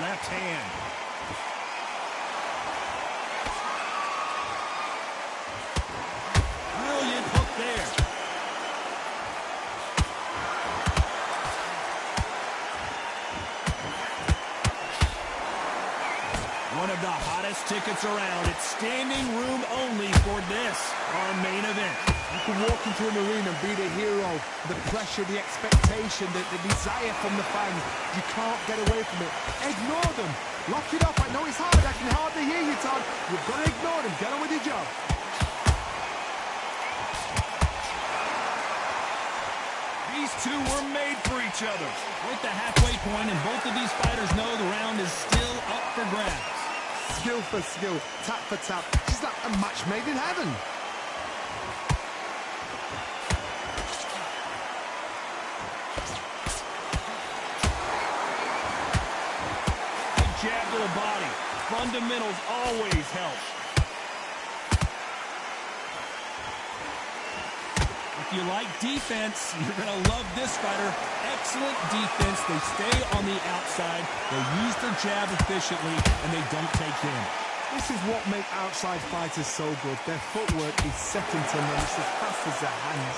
Left hand. Brilliant hook there. One of the hottest tickets around. It's standing room only for this, our main event. You can walk into an arena and be the hero. The pressure, the expectation, the desire from the fans. You can't get away from it. Ignore them. Lock it up. I know it's hard. I can hardly hear you, Todd. You've got to ignore them. Get on with your job. These two were made for each other. We're at the halfway point, and both of these fighters know the round is still up for grabs. Skill for skill, tap for tap. She's like a match made in heaven. Good jab to the body. Fundamentals always help. If you like defense, you're going to love this fighter. Excellent defense. They stay on the outside. They use their jab efficiently, and they don't take damage. This is what makes outside fighters so good. Their footwork is second to none. It's as fast as their hands.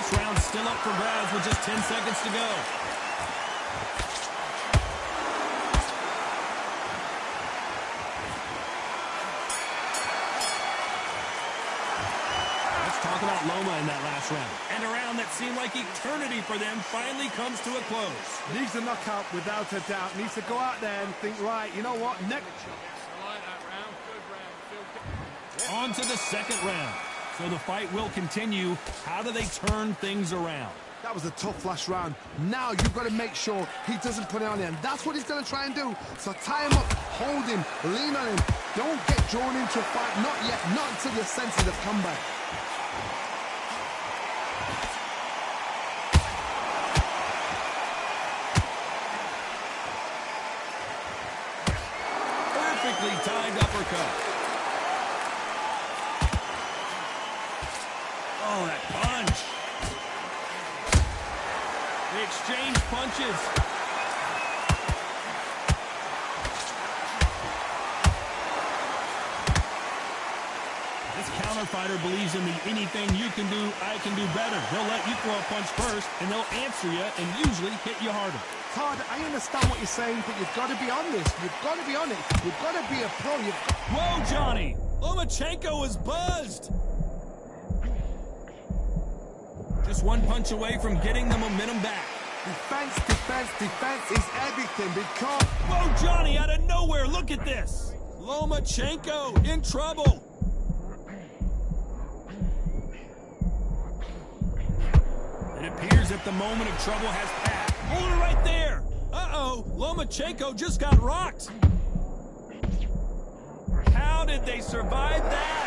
This round's still up for grabs with just 10 seconds to go. Talk about Loma in that last round. And a round that seemed like eternity for them finally comes to a close. Needs a knockout without a doubt. Needs to go out there and think, right, you know what, next. On to the second round. So the fight will continue. How do they turn things around? That was a tough last round. Now you've got to make sure he doesn't put it on him. That's what he's going to try and do. So tie him up, hold him, lean on him. Don't get drawn into a fight. Not yet. Not until you're sensitive. Come back. Perfectly timed uppercut. Oh, that punch. They exchange punches. This counter fighter believes in the anything you can do, I can do better. They'll let you throw a punch first, and they'll answer you and usually hit you harder. Todd, I understand what you're saying, but you've got to be on this. You've got to be on it. You've got to be a pro. Whoa, Johnny! Lomachenko is buzzed! Just one punch away from getting the momentum back. Defense, defense, defense is everything because... Whoa, Johnny, out of nowhere, look at this! Lomachenko in trouble! It appears that the moment of trouble has passed. Hold it right there! Uh-oh, Lomachenko just got rocked! How did they survive that?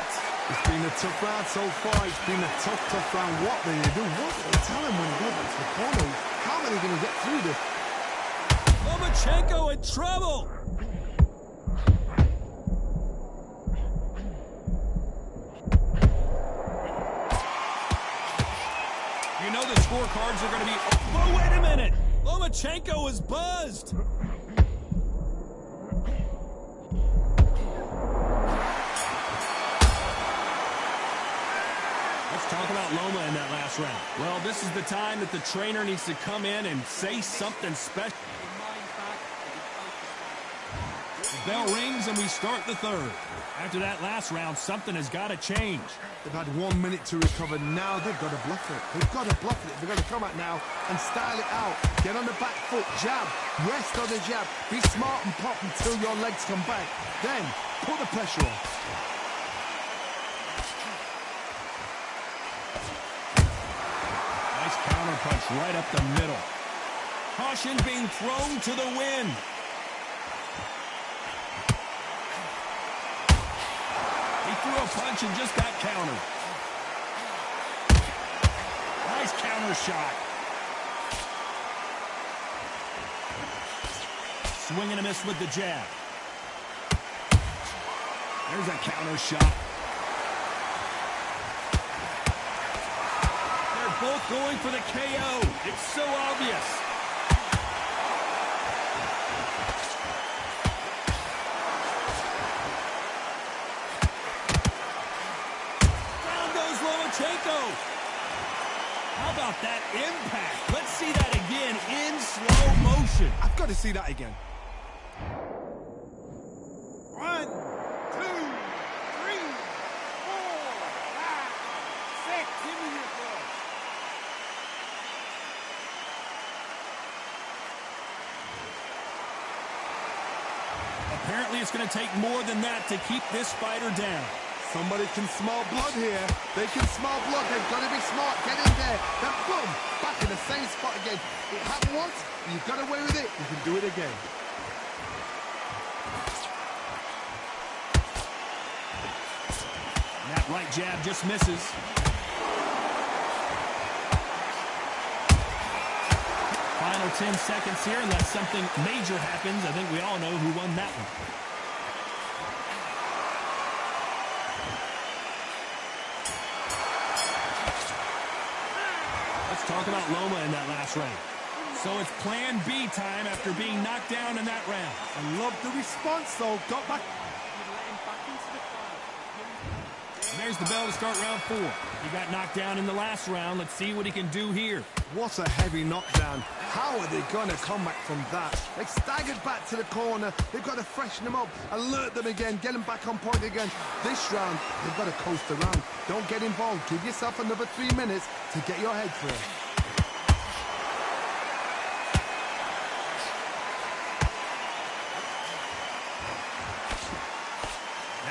It's been a tough round so far. It's been a tough round. What do they do? What do they tell him when he goes back to the corner? How are they going to get through this? Lomachenko in trouble! You know the scorecards are going to be... Oh, wait a minute! Lomachenko is buzzed! Talk about Loma in that last round. Well, this is the time that the trainer needs to come in and say something special. The bell rings and we start the third. After that last round, something has got to change. They've had 1 minute to recover. Now they've got to bluff it. They've got to bluff it. They've got to come out now and style it out. Get on the back foot, jab, rest on the jab. Be smart and pop until your legs come back. Then put the pressure on. Counter punch right up the middle. Caution being thrown to the wind. He threw a punch and just got countered. Nice counter shot. Swing and a miss with the jab. There's a counter shot. They're both going for the KO. It's so obvious. Down goes Lomachenko. How about that impact? Let's see that again in slow motion. I've got to see that again. 1, 2, 3, 4, 5, 6. Give me your ball. Apparently, it's going to take more than that to keep this fighter down. Somebody can smell blood here. They can smell blood. They've got to be smart. Get in there. Then boom, back in the same spot again. It happened once. You got away with it. You can do it again. That right jab just misses. Final 10 seconds here, unless something major happens. I think we all know who won that one. Let's talk about Loma in that last round. So it's plan B time after being knocked down in that round. I love the response, though. Got back. There's the bell to start round 4. He got knocked down in the last round. Let's see what he can do here. What a heavy knockdown. How are they going to come back from that? They staggered back to the corner. They've got to freshen them up, alert them again, get them back on point again. This round, they've got to coast around. Don't get involved. Give yourself another 3 minutes to get your head through.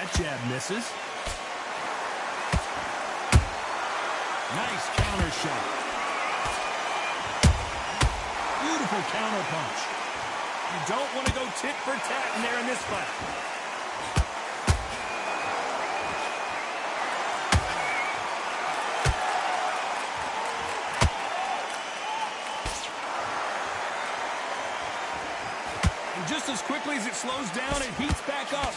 That jab misses. Nice counter shot. Beautiful counter punch. You don't want to go tit for tat in there in this fight. And just as quickly as it slows down, it heats back up.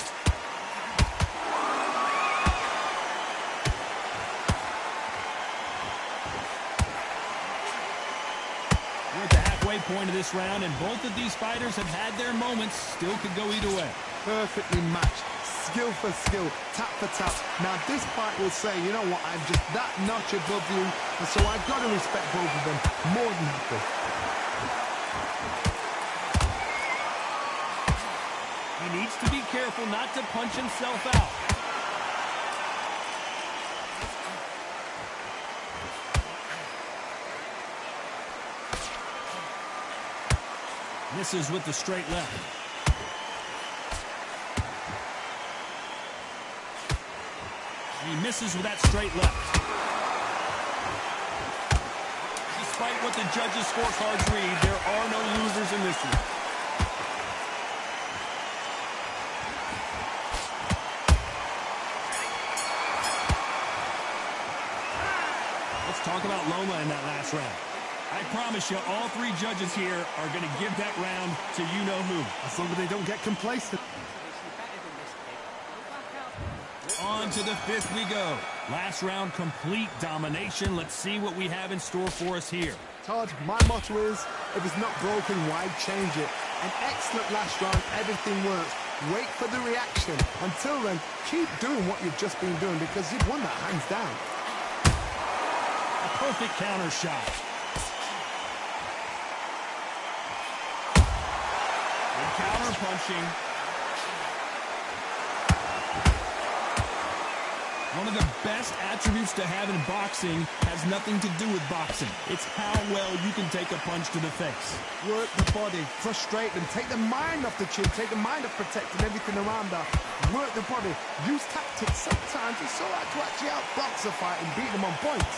Point of this round, and both of these fighters have had their moments. Still could go either way. Perfectly matched, skill for skill, tap for tap. Now this fight will say, you know what, I'm just that notch above you, and so I've got to respect both of them more than happy. He needs to be careful not to punch himself out. Misses with the straight left. He misses with that straight left. Despite what the judges' scorecards read, there are no losers in this one. Let's talk about Loma in that last round. I promise you, all 3 judges here are going to give that round to you-know-who. As long as they don't get complacent. On to the 5th we go. Last round, complete domination. Let's see what we have in store for us here. Todd, my motto is, if it's not broken, why change it? An excellent last round, everything works. Wait for the reaction. Until then, keep doing what you've just been doing because you've won that hands down. A perfect counter shot. Counter punching. One of the best attributes to have in boxing has nothing to do with boxing. It's how well you can take a punch to the face. Work the body, frustrate them, take the mind off the chin, take the mind off protecting everything around her. Work the body, use tactics. Sometimes it's so hard to actually outbox a fight and beat them on points.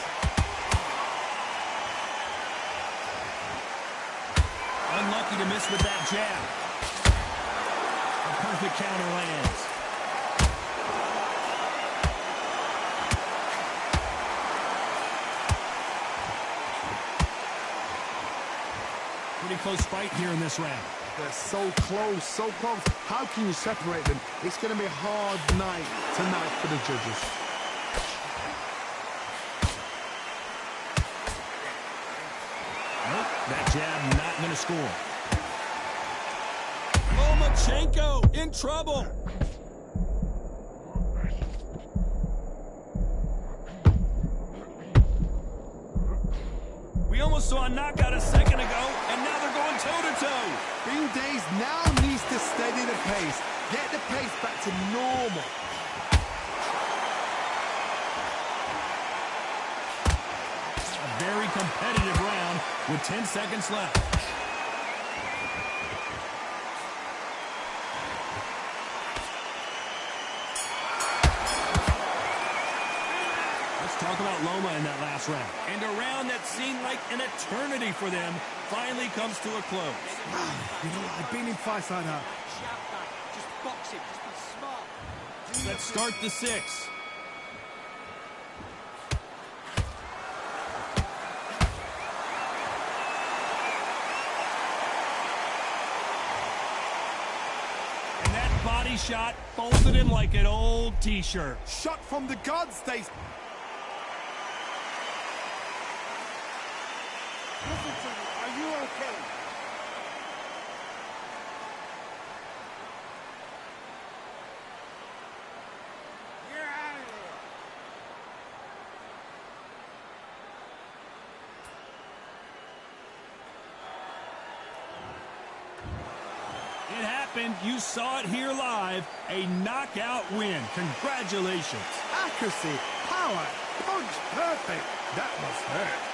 Unlucky to miss with that jab. A perfect counter lands. Pretty close fight here in this round. They're so close, so close. How can you separate them? It's going to be a hard night tonight for the judges. Nope, that jab not going to score. Lomachenko in trouble. We almost saw a knockout a second ago, and now they're going toe-to-toe. Bean Days now needs to steady the pace. Get the pace back to normal. A very competitive round with 10 seconds left. Let's talk about Loma in that last round. And a round that seemed like an eternity for them finally comes to a close. You know, I've been in fights like that. Just box it. Just be smart. Let's start the 6. And that body shot folded him like an old T-shirt. Shot from the gods, they... Listen to me. Are you okay? You're out of there. It happened. You saw it here live. A knockout win. Congratulations. Accuracy, power, punch, perfect. That must hurt.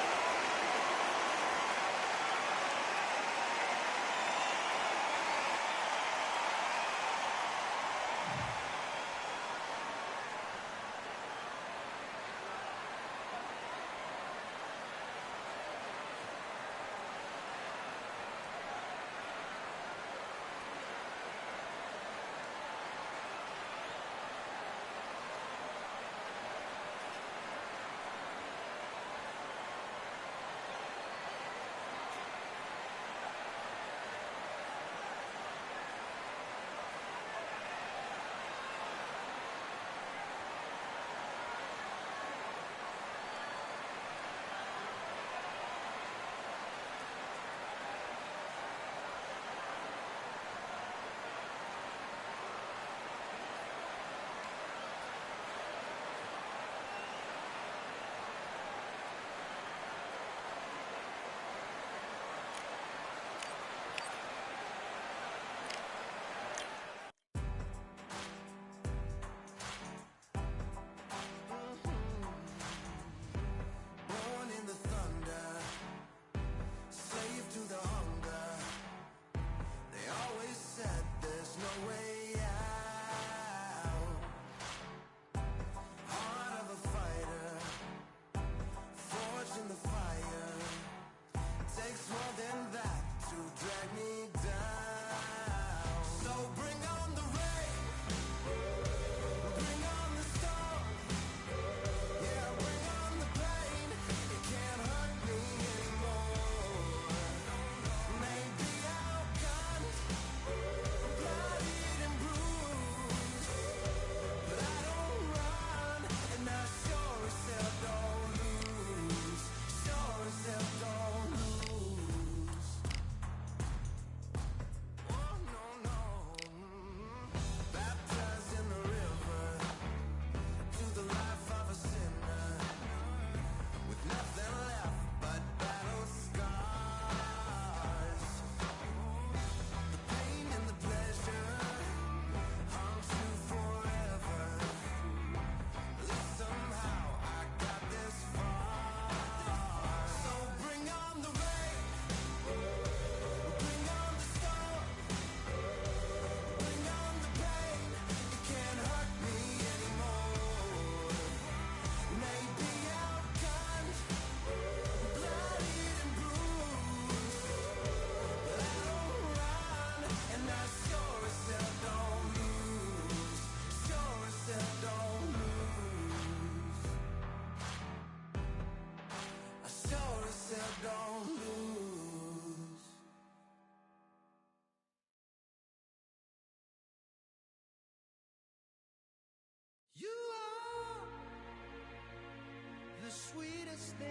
sweetest thing.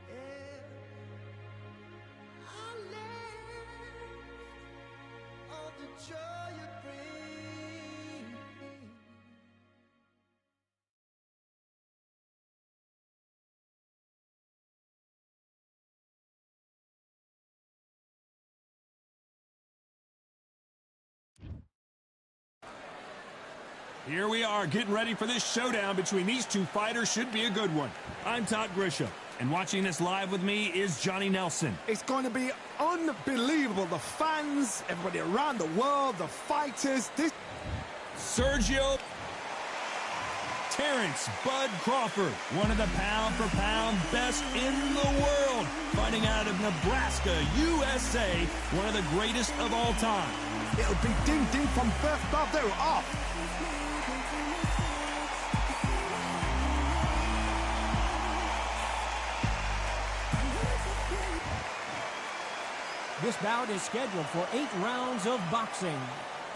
Yeah. I live on the joy you bring. Here we are getting ready for this showdown between these two fighters. Should be a good one. I'm Todd Grisham, and watching this live with me is Johnny Nelson. It's going to be unbelievable. The fans, everybody around the world, the fighters. This Sergio Terrence Bud Crawford, one of the pound-for-pound best in the world, fighting out of Nebraska, USA, one of the greatest of all time. it'll be ding-ding from first ball. They're off. This bout is scheduled for 8 rounds of boxing.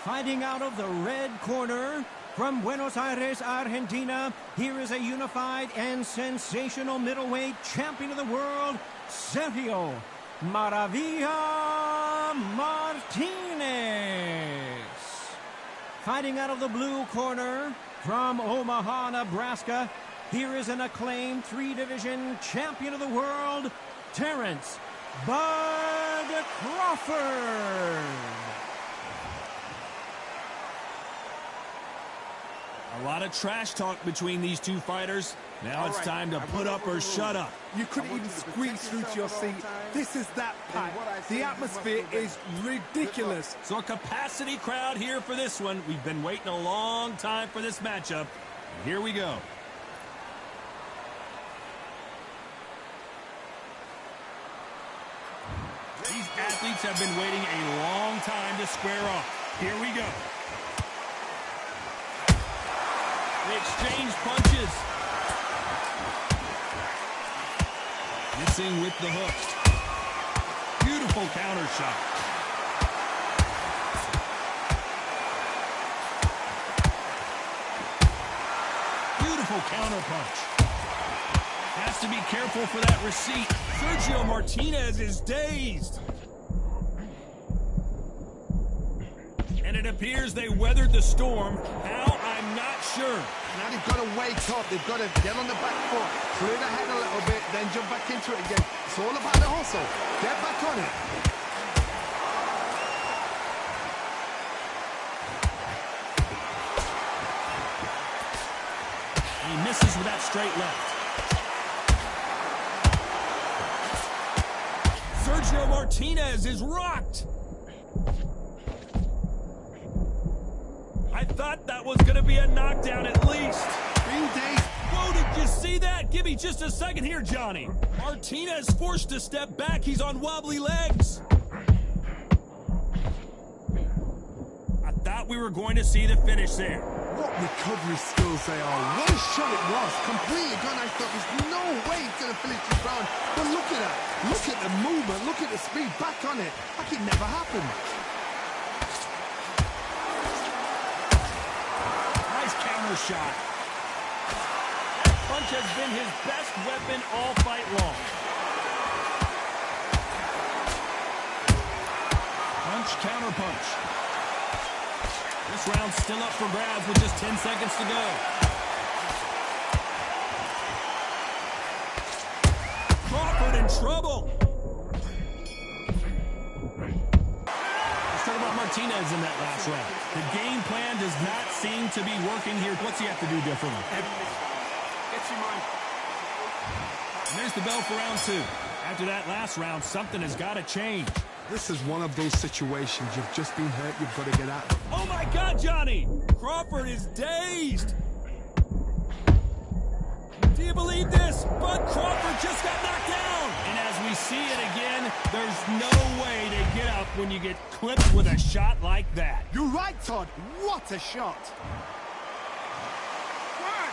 Fighting out of the red corner, from Buenos Aires, Argentina, here is a unified and sensational middleweight champion of the world, Sergio Maravilla Martinez. Fighting out of the blue corner, from Omaha, Nebraska, here is an acclaimed 3-division champion of the world, Terrence Bud Crawford. A lot of trash talk between these two fighters. Now it's time to put up or shut up. You couldn't even squeeze through to your seat. This is that pack. The atmosphere is ridiculous. So a capacity crowd here for this one. We've been waiting a long time for this matchup. And here we go. These athletes have been waiting a long time to square off. Here we go. They exchange punches. Missing with the hook. Beautiful counter shot. Beautiful counter punch. Has to be careful for that receipt. Sergio Martinez is dazed. And it appears they weathered the storm. How? I'm not sure. Now they've got to wake up. They've got to get on the back foot, clear the head a little bit, then jump back into it again. It's all about the hustle. Get back on it. He misses with that straight left. Sergio Martinez is rocked. I thought that was going to be a knockdown at least. Whoa, did you see that? Give me just a second here, Johnny. Martinez forced to step back. He's on wobbly legs. I thought we were going to see the finish there. What recovery skills they are. What a shot it was. Completely gone. I thought there's no way he's going to finish this round. But look at that. Look at the movement. Look at the speed. Back on it. Like it never happened. Nice counter shot. That punch has been his best weapon all fight long. Punch, counter punch. This round's still up for grabs with just 10 seconds to go. Crawford in trouble. Let's talk about Martinez in that last round. The game plan does not seem to be working here. What's he have to do differently? Get your mind. And there's the bell for round 2. After that last round, something has got to change. This is one of those situations. You've just been hurt. You've got to get out. Oh my God, Johnny! Crawford is dazed! Do you believe this? Bud Crawford just got knocked down! And as we see it again, there's no way to get up when you get clipped with a shot like that. You're right, Todd. What a shot. 1,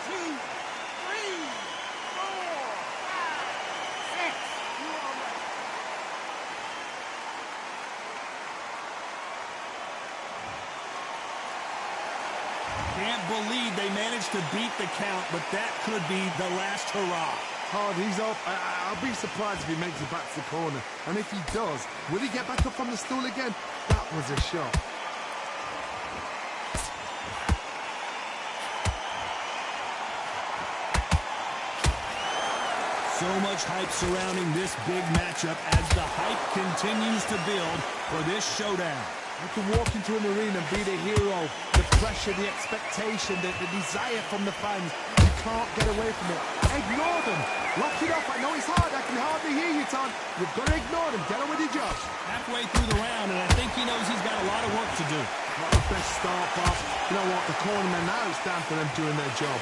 2, 3, 4, 5, 6. You are right. can't believe they managed to beat the count, but that could be the last hurrah. Hard, he's up. I'll be surprised if he makes it back to the corner. And if he does, will he get back up on the stool again? That was a shot. So much hype surrounding this big matchup as the hype continues to build for this showdown. You can walk into an arena and be the hero. The pressure, the expectation, the desire from the fans. You can't get away from it. Ignore them. Lock it up. I know it's hard. I can hardly hear you, Tom. You've got to ignore them. Get on with your job. Halfway through the round, and I think he knows he's got a lot of work to do. Not the best start, Bob. You know what? The cornermen, now it's down for them doing their job.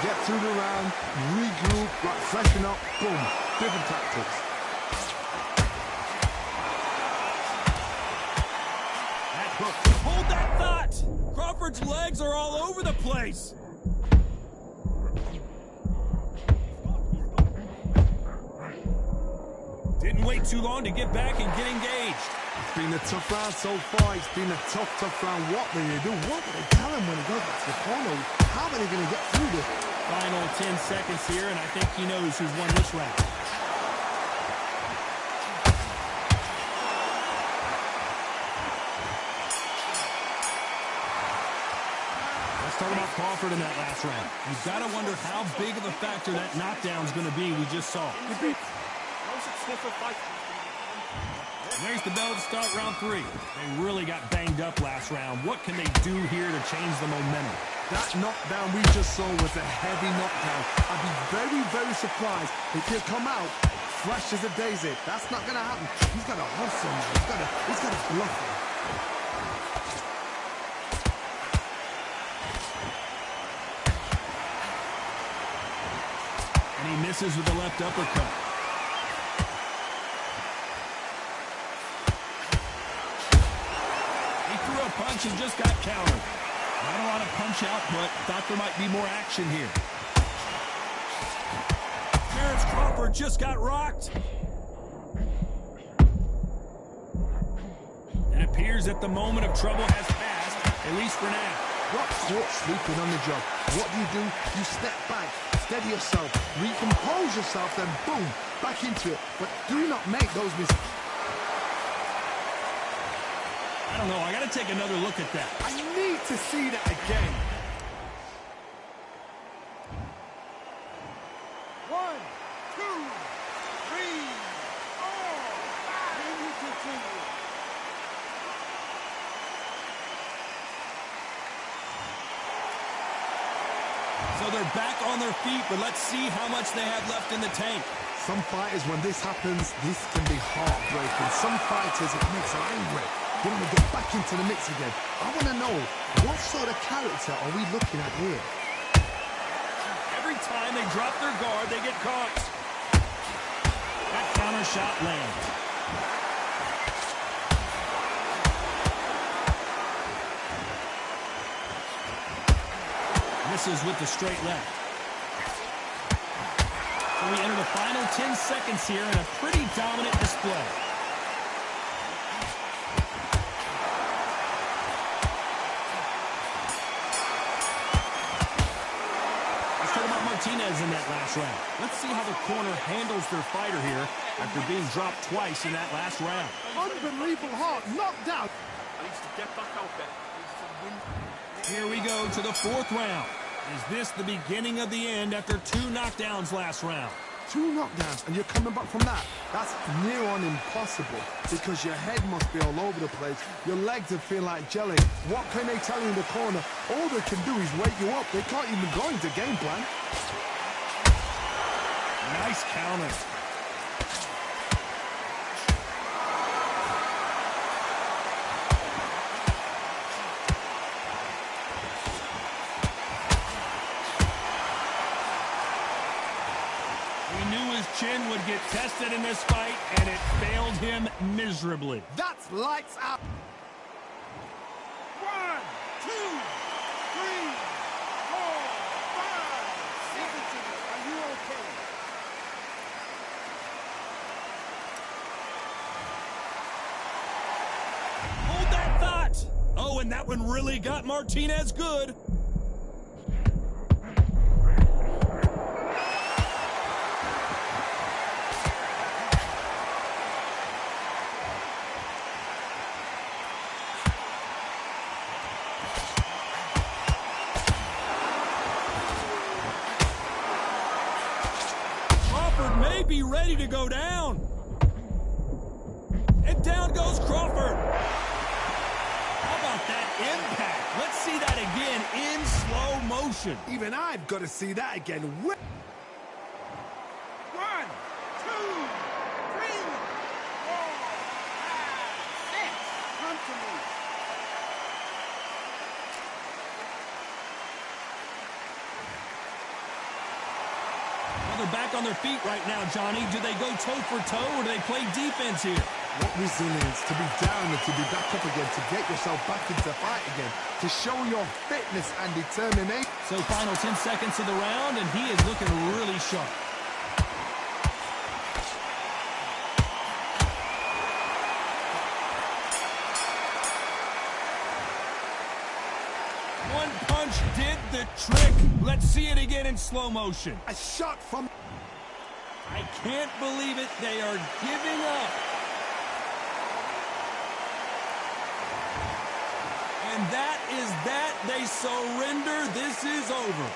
Get through the round, regroup, freshen up, boom. Different tactics. That hook. Hold that thought! Crawford's legs are all over the place. Didn't wait too long to get back and get engaged. It's been a tough round so far. It's been a tough round. What will they do? What will they tell him when he goes back to the corner? How are they going to get through this? Final 10 seconds here, and I think he knows who's won this round. Let's talk about Crawford in that last round. You've got to wonder how big of a factor that knockdown's going to be we just saw. There's the bell to start round 3. They really got banged up last round. What can they do here to change the momentum? That knockdown we just saw was a heavy knockdown. I'd be very, very surprised if he'll come out fresh as a daisy. That's not going to happen. He's got to hustle now. He's got to bluff him. And he misses with the left uppercut. Punch and just got countered. Not a lot of punch out, but thought there might be more action here. Terrence Crawford just got rocked. It appears that the moment of trouble has passed, at least for now. Got caught sleeping on the job. What do? You step back, steady yourself, recompose yourself, then boom, back into it. But do not make those mistakes. I don't know. I got to take another look at that. I need to see that again. 1, 2, 3, 4. Can you continue? So they're back on their feet, but let's see how much they have left in the tank. Some fighters, when this happens, this can be heartbreaking. Some fighters, it makes them angry. They want to get back into the mix again. I want to know, what sort of character are we looking at here? Every time they drop their guard, they get caught. That counter shot lands. Misses with the straight left. So we enter the final 10 seconds here in a pretty dominant display. Martinez in that last round. Let's see how the corner handles their fighter here after being dropped twice in that last round. Unbelievable hard, knocked out. Here we go to the 4th round. Is this the beginning of the end after 2 knockdowns last round? 2 knockdowns, and you're coming back from that. That's near on impossible, because your head must be all over the place. Your legs will feel like jelly. What can they tell you in the corner? All they can do is wake you up. They can't even go into game plan. Nice counter. Chin would get tested in this fight, and it failed him miserably. That's lights out. 1, 2, 3, 4, 5, 6. Are you okay? Hold that thought. Oh, and that one really got Martinez good. ready to go down. And down goes Crawford. How about that impact? Let's see that again in slow motion. Even I've got to see that again. 1, 2, 3. Come to me. Well, they're back on their feet right now, Johnny. Do they go toe for toe or do they play defense here? What resilience to be down and to be back up again, to get yourself back into fight again, to show your fitness and determination. So final 10 seconds of the round, and he is looking really sharp. One punch did the trick. Let's see it again in slow motion. A shot from... I can't believe it. They are giving up. And that is that. They surrender. This is over.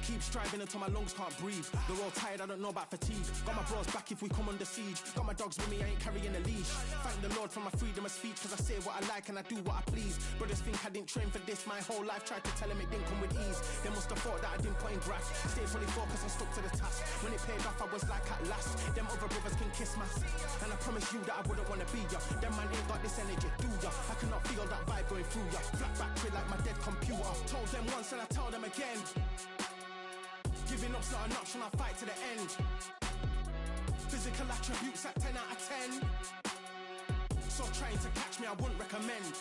Keep striving until my lungs can't breathe. They're all tired, I don't know about fatigue. Got my bros back if we come under siege. Got my dogs with me, I ain't carrying a leash. Thank the Lord for my freedom of speech, cause I say what I like and I do what I please. Brothers think I didn't train for this my whole life. Tried to tell them it didn't come with ease. They must have thought that I didn't put in graft. Stayed fully focused and stuck to the task. When it paid off, I was like at last. Them other brothers can kiss my ass. And I promise you that I wouldn't wanna be ya. Them man ain't got this energy, do ya? I cannot feel that vibe going through ya. Flat battery like my dead computer. Told them once and I tell them again. Giving up's not an option, I'll fight to the end. Physical attributes at 10 out of 10. So trying to catch me, I wouldn't recommend.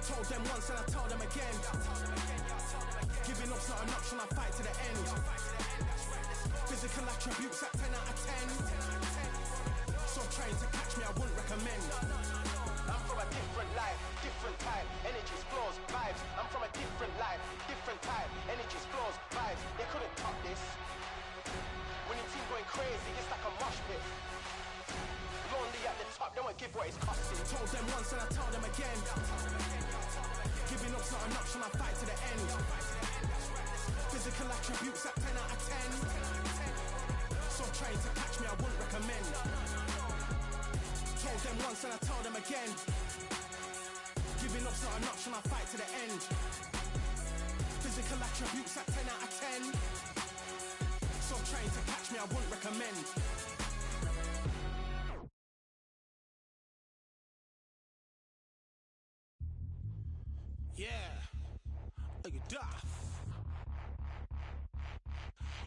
Told them once and I tell them again. Giving up's not an option, I'll fight to the end. Physical attributes at 10 out of 10. So trying to catch me, I wouldn't recommend. I'm from a different life, different type, energies, flows, vibes. I'm from a different life, different type, energies, flows, vibes. They couldn't top this. going crazy, it's like a mosh pit. Lonely at the top, don't give what it's costing. Told them once and I tell them again. Giving up's not an option, I fight to the end. Physical attributes at 10 out of 10. So trying to catch me, I wouldn't recommend. Told them once and I tell them again. Giving up's not an option, I fight to the end. Physical attributes at 10 out of 10. So trying to catch me, I wouldn't recommend. Yeah, are you daft?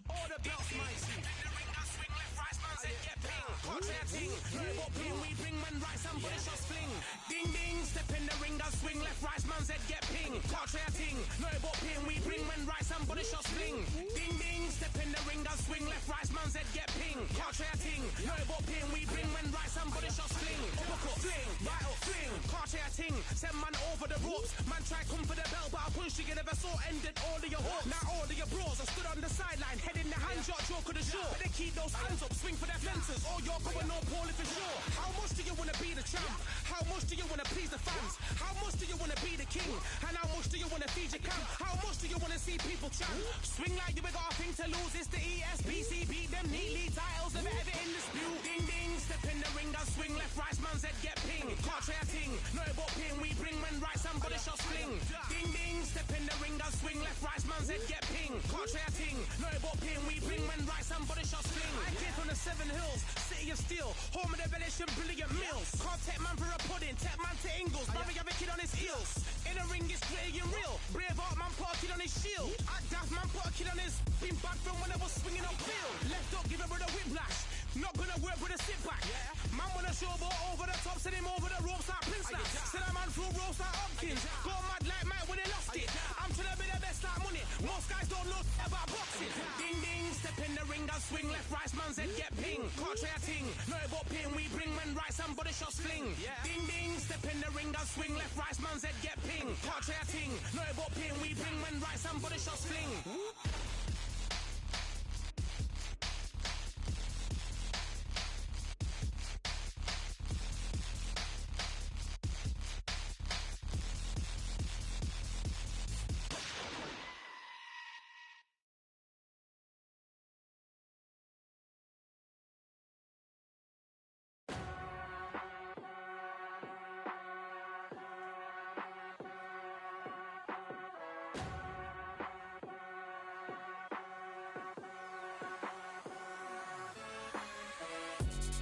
All the belts, mighty. In the ring, I swing left, right, man said get ping. Can't try a ting. What ping we bring, man, right, somebody shots fling. Ding ding, step in the ring, I swing left, right, man said get ping. Can't try a ting. No, what ping we bring, man, right, somebody shots fling. Ding ding, step in the ring, I swing left, right, man said get ping. Can't try a ting. No, what ping we bring, man, right, somebody shots fling. Uppercut, fling, right up, fling. Can't try a ting. Send man over the ropes. Man try come for the belt, but I punched you, you never saw ended all of your hopes. Now all of your bros are stood on the sideline, head in the hand shot, joke of the show. But they keep those hands up, swing for their fences. Or you're going no poorly for sure. How much do you wanna be the champ? How much do you wanna please the fans? How much do you wanna be the king? And how much do you wanna feed your camp? How much do you wanna see people champ? Swing like you got a thing to lose. It's the ESBC, beat them neatly. Titles never ever in dispute. Ding ding, step in the ring, I swing left, right, man's head get ping. Can't try a ting, no about ping. We bring men right, somebody shots fling. Ding ding, step in the ring, I swing left, right, man's head get ping. Can't try a ting, no about ping. We bring men right, somebody shots fling. I came from the 7 Hills, city of steel, home of the village and brilliant meals. Can't take man for a pudding, take man to Ingles. Barry have a kid on his heels. In the ring, it's gritty and real. Braveheart man put a kid on his shield. At Daft man put a kid on his. Been back from when I was swinging up field. Left up, give him with a whiplash. Not gonna work with a sit back. Man wanna showboat over the top, send him over the ropes like Prince Snap. Send a man through ropes like Hopkins. Go mad like Mike when they lost it. I'm trying to be the best like money. Most guys don't know about boxing. Ding ding, step in the ring, I swing left, right, man's head get ping. Can't try a ting, no about ping. We bring men right, somebody shots fling. Ding ding, step in the ring, I swing left, right, man's head get ping. Can't try a ting, no about ping. We bring men right, somebody shots fling.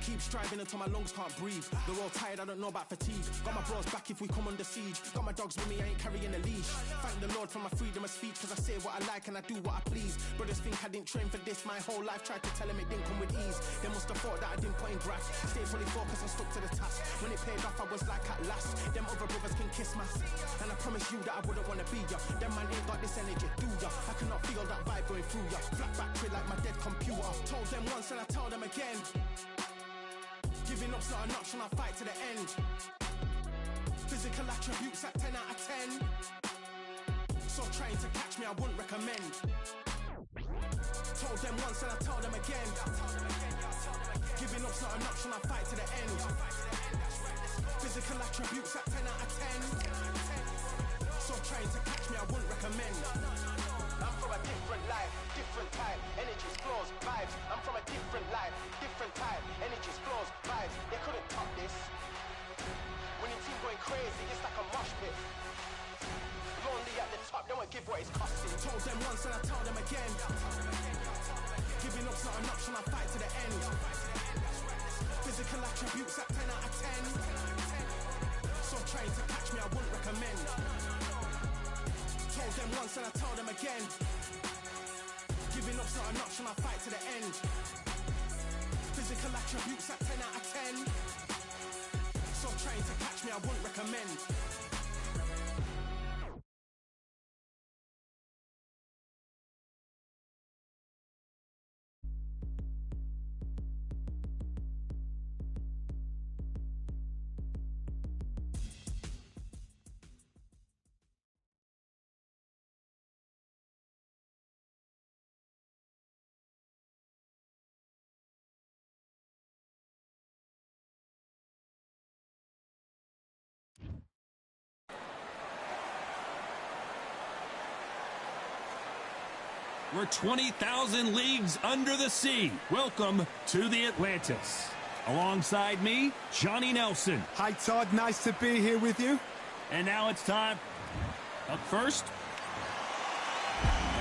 Keep striving until my lungs can't breathe. They're all tired, I don't know about fatigue. Got my bros back if we come under siege. Got my dogs with me, I ain't carrying a leash. Thank the Lord for my freedom of speech, cause I say what I like and I do what I please. Brothers think I didn't train for this my whole life. Tried to tell them it didn't come with ease. They must have thought that I didn't put in graft. Stayed fully focused and stuck to the task. When it paid off, I was like at last. Them other brothers can kiss my ass. And I promise you that I wouldn't wanna be ya. Them man ain't got this energy, do ya? I cannot feel that vibe going through ya. Flat battery like my dead computer. Told them once and I tell them again. Giving up's not an option, I fight to the end. Physical attributes at 10 out of 10. So trying to catch me, I wouldn't recommend. Told them once and I tell them again. Giving up's not an option, I fight to the end. Physical attributes at 10 out of 10. So trying to catch me, I wouldn't recommend. I'm from a different life, different type, energies, flows, vibes. I'm from a different life, different type, energies, flows, vibes. They couldn't top this. When your team going crazy, it's like a mosh pit. Lonely at the top, don't give what it's costing. Told them once and I tell them again. Giving up's not an option, I fight to the end. Physical attributes at 10 out of 10. So trying to catch me, I wouldn't recommend. Told them once and I tell them again. Giving up's not an option, I fight to the end. Physical attributes at 10 out of 10. So trying to catch me, I wouldn't recommend. We're 20,000 leagues under the sea. Welcome to the Atlantis. Alongside me, Johnny Nelson. Hi, Todd. Nice to be here with you. And now it's time. Up first,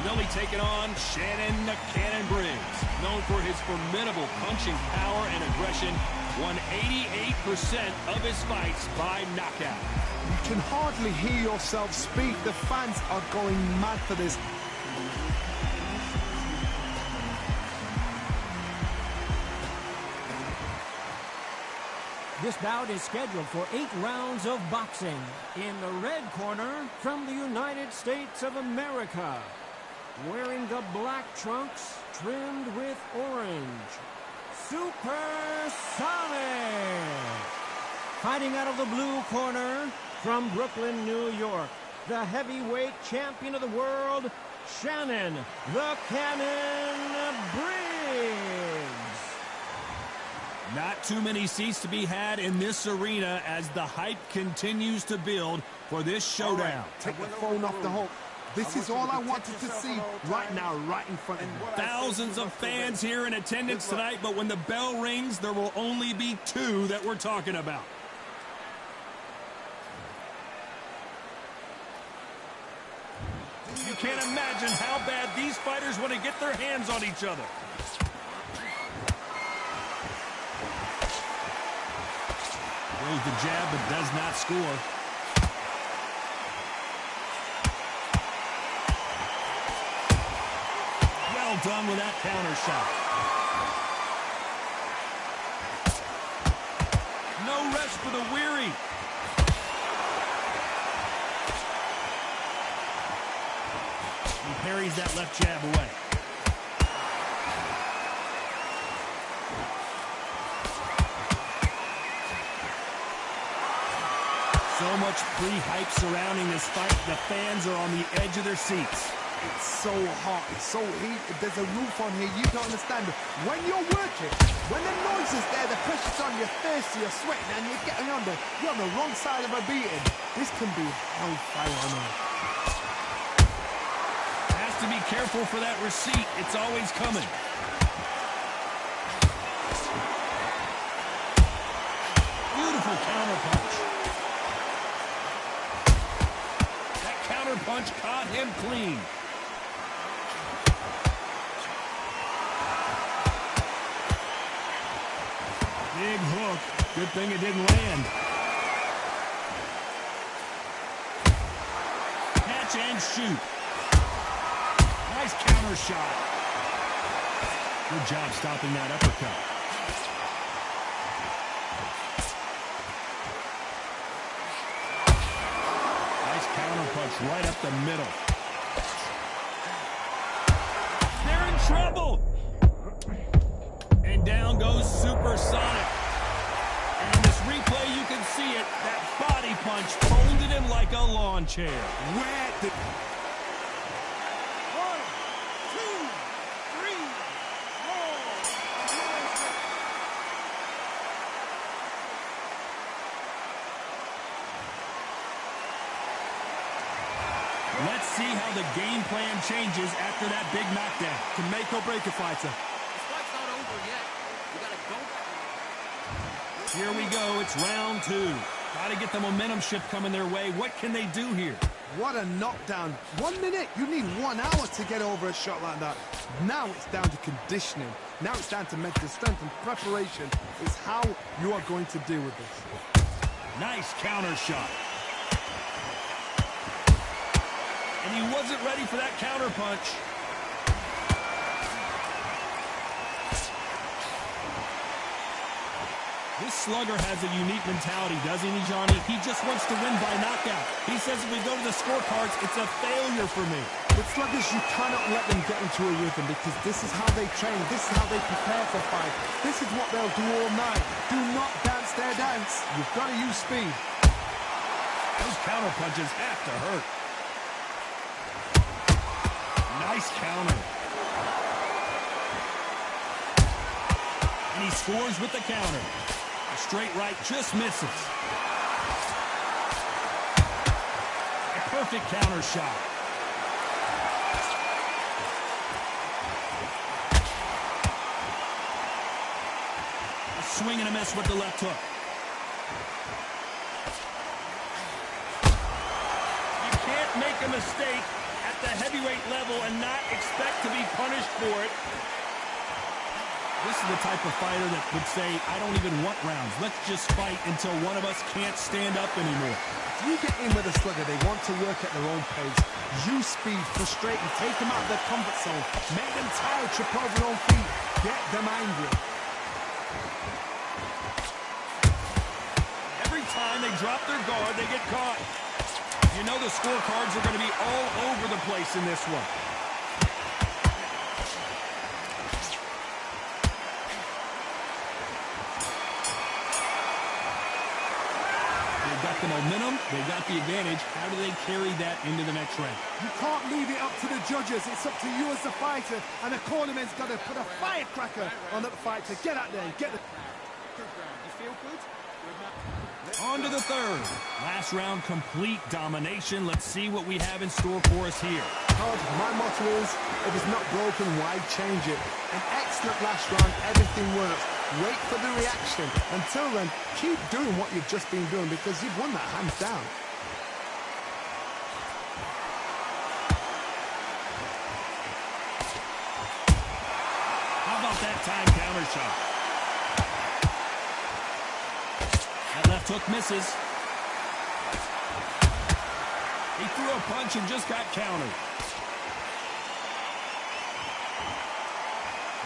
they'll be taking on Shannon the Cannon Briggs. Known for his formidable punching power and aggression, won 88% of his fights by knockout. You can hardly hear yourself speak. The fans are going mad for this. This bout is scheduled for 8 rounds of boxing. In the red corner, from the United States of America, wearing the black trunks trimmed with orange, Supersonic. Fighting out of the blue corner, from Brooklyn, New York, the heavyweight champion of the world, Shannon the Cannon Briggs. Not too many seats to be had in this arena as the hype continues to build for this showdown. Take the phone off the hook. This is all I wanted to see right now, right in front of me. Thousands of fans here in attendance tonight, but when the bell rings, there will only be 2 that we're talking about. You can't imagine how bad these fighters want to get their hands on each other. Throws the jab, but does not score. Well done with that counter shot. No rest for the weary. He parries that left jab away. So much pre-hype surrounding this fight. The fans are on the edge of their seats. It's so hot, it's so heated. There's a roof on here, you don't understand. When you're working, when the noise is there, the pressure's on, you're thirsty, you're sweating, and you're getting on you're on the wrong side of a beating. This can be hellfire on earth. Has to be careful for that receipt. It's always coming. Beautiful counter punch. That counter punch caught him clean. Big hook. Good thing it didn't land. Catch and shoot. Nice counter shot. Good job stopping that uppercut. Nice counter punch right up the middle. They're in trouble. And down goes Supersonic. And in this replay, you can see it. That body punch folded him like a lawn chair. Where did... 1, 2, 3, 4. Let's see how the game plan changes after that big knockdown. Can make or break a fighter. Here we go. It's round 2. Got to get the momentum shift coming their way. What can they do here? What a knockdown. 1 minute. You need 1 hour to get over a shot like that. Now it's down to conditioning. Now it's down to mental strength and preparation. It's how you are going to deal with this. Nice counter shot. And he wasn't ready for that counter punch. This slugger has a unique mentality, doesn't he, Johnny? He just wants to win by knockout. He says if we go to the scorecards, it's a failure for me. With sluggers, you cannot let them get into a rhythm because this is how they train. This is how they prepare for fight. This is what they'll do all night. Do not dance their dance. You've got to use speed. Those counter punches have to hurt. Nice counter. And he scores with the counter. A straight right just misses. A perfect counter shot. swing and a miss with the left hook. You can't make a mistake at the heavyweight level and not expect to be punished for it. This is the type of fighter that would say, I don't even want rounds. Let's just fight until one of us can't stand up anymore. If you get in with a slugger, they want to work at their own pace. Use speed, frustrate them, take them out of their comfort zone, make them tired, trip over their own feet, get them angry. Every time they drop their guard, they get caught. You know the scorecards are going to be all over the place in this one. They've got the momentum, they've got the advantage. How do they carry that into the next round? You can't leave it up to the judges. It's up to you as the fighter, and the cornerman's got to put a firecracker on that fighter. Get out there and get the... You feel good? On to the third. Last round, complete domination. Let's see what we have in store for us here. Todd, my motto is, if it's not broken, why change it? An excellent last round, everything works. Wait for the reaction. Until then, keep doing what you've just been doing because you've won that hands down. How about that time counter shot? That left hook misses. He threw a punch and just got countered.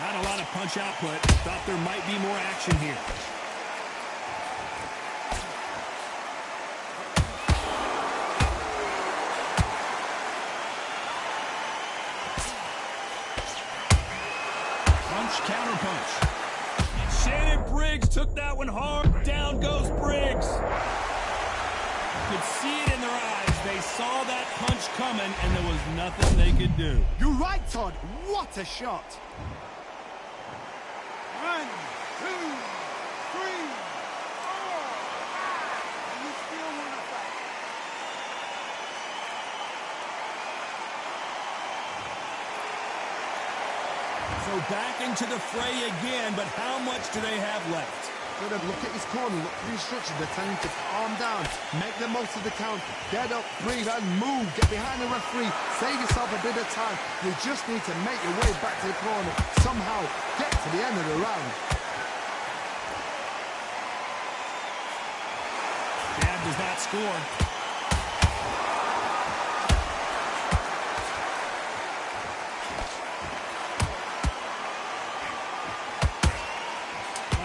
Not a lot of punch output. Thought there might be more action here. Punch, counter punch. Shannon Briggs took that one hard. Down goes Briggs. You could see it in their eyes. They saw that punch coming, and there was nothing they could do. You're right, Todd. What a shot. 1, 2, 3, 4. And you still want to fight. So back into the fray again, but how much do they have left? Look at his corner, look at the instructions. They're telling him to calm down, make the most of the count, get up, breathe, and move. Get behind the referee, save yourself a bit of time. You just need to make your way back to the corner. Somehow, get to the end of the round. Jab does not score.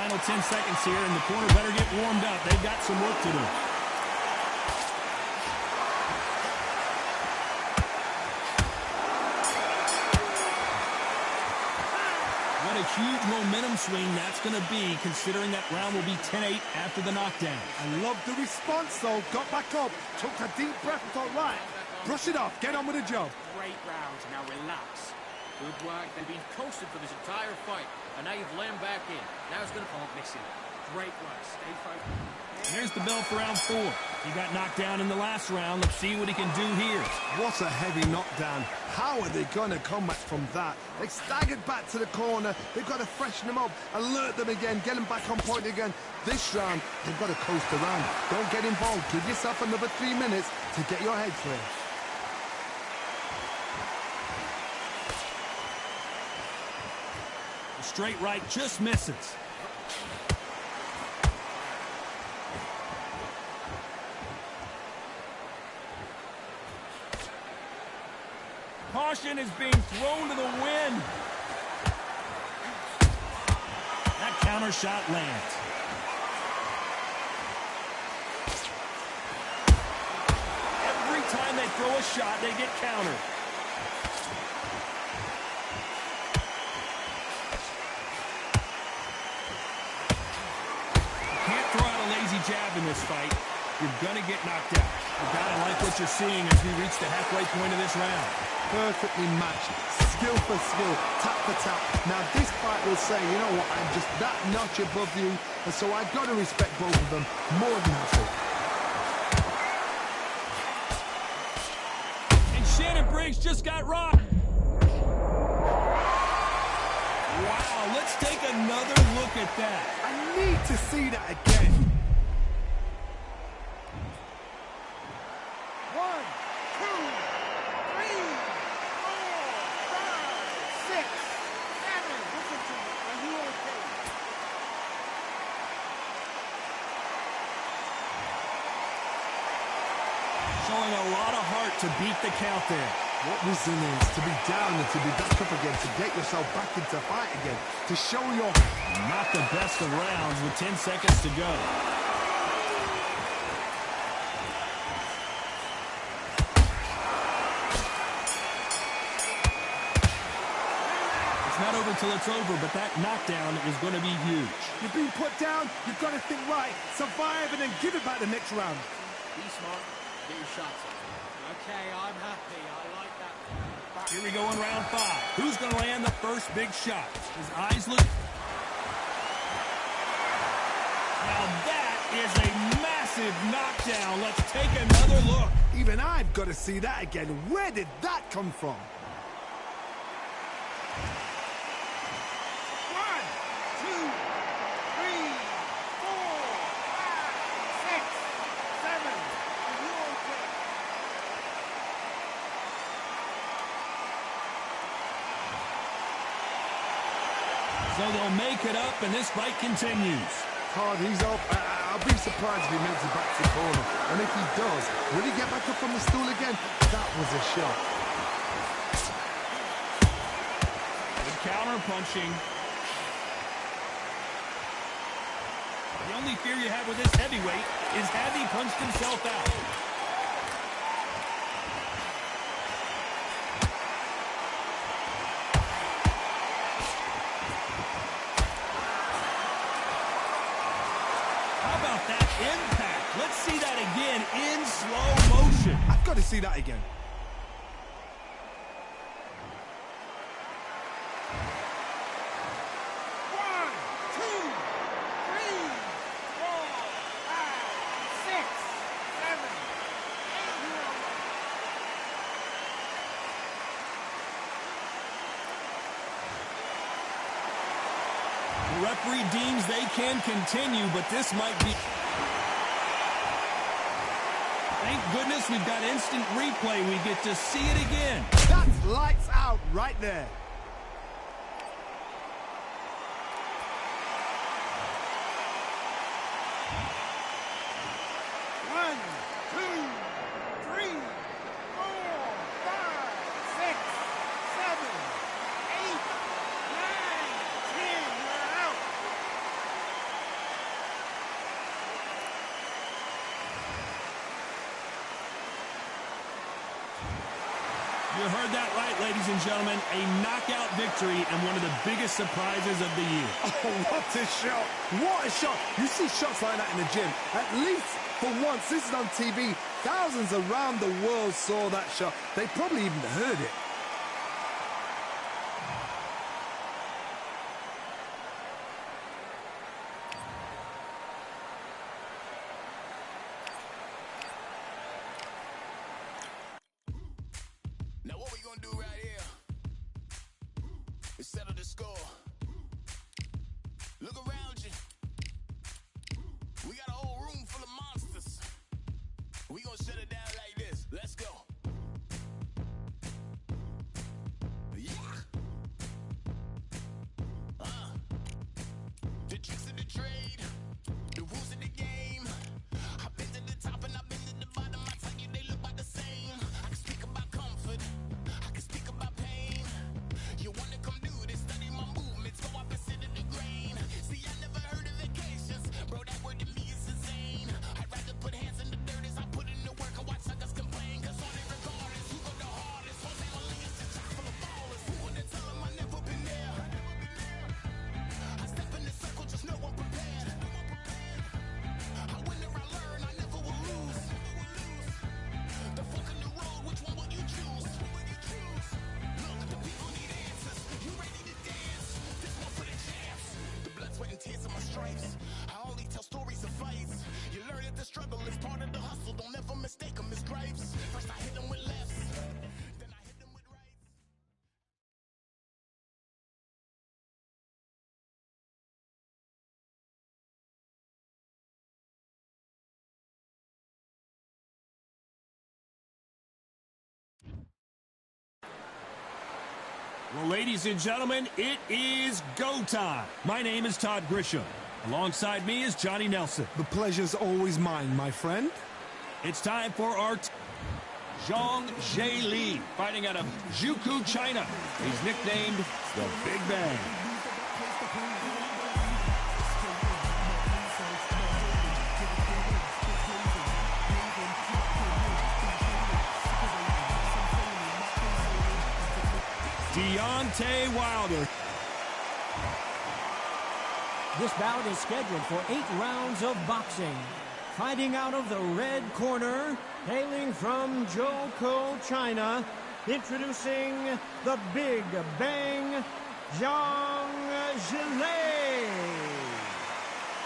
Final 10 seconds here, and the corner better get warmed up. They've got some work to do. What a huge momentum swing that's going to be, considering that round will be 10-8 after the knockdown. I love the response, though. Got back up, took a deep breath and thought, right, brush it off, get on with the job. Great round. Now relax. Good work. They've been coasted for this entire fight, and now you've lain back in. Now it's going to come up missing. Great work. Stay focused. Here's the bell for round 4. He got knocked down in the last round. Let's see what he can do here. What a heavy knockdown. How are they going to come back from that? They staggered back to the corner. They've got to freshen them up, alert them again, get them back on point again. This round, they've got to coast around. Don't get involved. Give yourself another 3 minutes to get your head clear. The straight right just misses. Caution is being thrown to the wind. That counter shot lands. Every time they throw a shot, they get countered. You can't throw out a lazy jab in this fight. You're going to get knocked out. You got to like what you're seeing as we reach the halfway point of this round. Perfectly matched, skill for skill, tap for tap. Now this fight will say, you know what, I'm just that notch above you, and so I've got to respect both of them more than happy. And Shannon Briggs just got rocked. Wow, let's take another look at that. I need need to see that again. 1, 2, 3, 4, 5, 6, 7. Listen to me. Are you okay? Showing a lot of heart to beat the count there. What resilience to be down and to be back up again, to get yourself back into fight again, to show your... Not the best of rounds with 10 seconds to go. It's not over till it's over, but that knockdown is going to be huge. You've been put down, you've got to think right, survive and then give it back the next round. Be smart. Get your shots up. Okay, I'm happy. I like that. Here we go in round 5. Who's going to land the first big shot? His eyes look... Now that is a massive knockdown. Let's take another look. Even I've got to see that again. Where did that come from? 1, 2, 3, 4, 5, 6, 7. Are you okay? So they'll make it up, and this fight continues. Hard, he's up. I'll be surprised if he makes it back to the corner. And if he does, will he get back up from the stool again? That was a shot. Good counter punching. The only fear you have with this heavyweight is have he punched himself out. How about that impact? Let's see that again in slow motion. I've got to see that again. 1, 2, 3, 4, 5, 6, 7, 8. The referee deems they can continue, but this might be... Thank goodness we've got instant replay. We get to see it again. That's lights out right there. One, two, three, 4, 5, 6, 7, 8, 9, 10. You're out. You heard that right, ladies and gentlemen. A knockout victory and one of the biggest surprises of the year. Oh, what a shot. What a shot. You see shots like that in the gym. At least for once, this is on TV. Thousands around the world saw that shot. They probably even heard it. Now what we gonna do right here is settle the score. Look around you. We got a whole room full of monsters. We gonna shut it down like this. Let's go. Yeah. The tricks of the trade, the rules of the game. I've been to the top and I've been to the bottom. I tell you they look about the same. I can speak about comfort, I can speak about pain. You wanna come do this, study my movement. Well, ladies and gentlemen, it is go time. My name is Todd Grisham. Alongside me is Johnny Nelson. The pleasure's always mine, my friend. It's time for our Zhang Jie Li, fighting out of Zhukou, China. He's nicknamed the Big Bang. Deontay Wilder. This bout is scheduled for 8 rounds of boxing. Fighting out of the red corner, hailing from Zhukou, China, introducing the Big Bang, Zhang Jie Li.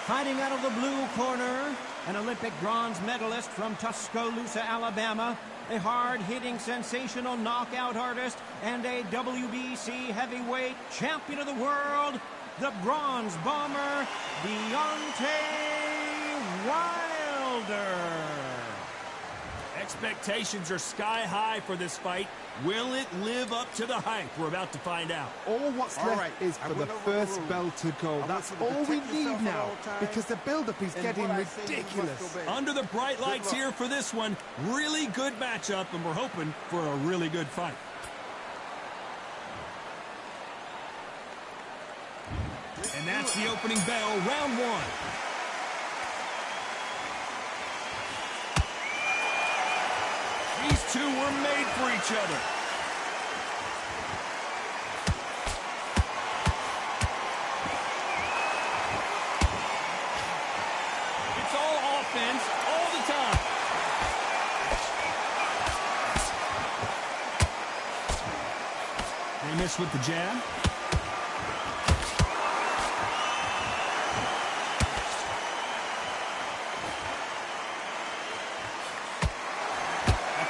Fighting out of the blue corner, an Olympic bronze medalist from Tuscaloosa, Alabama, a hard-hitting, sensational knockout artist, and a WBC heavyweight champion of the world, the Bronze Bomber, Deontay Wilder. Expectations are sky high for this fight. Will it live up to the hype? We're about to find out. All what's left is for the first bell to go. That's all we need now, because the build-up is getting ridiculous. Under the bright lights here for this one, really good matchup, and we're hoping for a really good fight. And that's the opening bell, round 1. These two were made for each other. It's all offense all the time. They miss with the jab.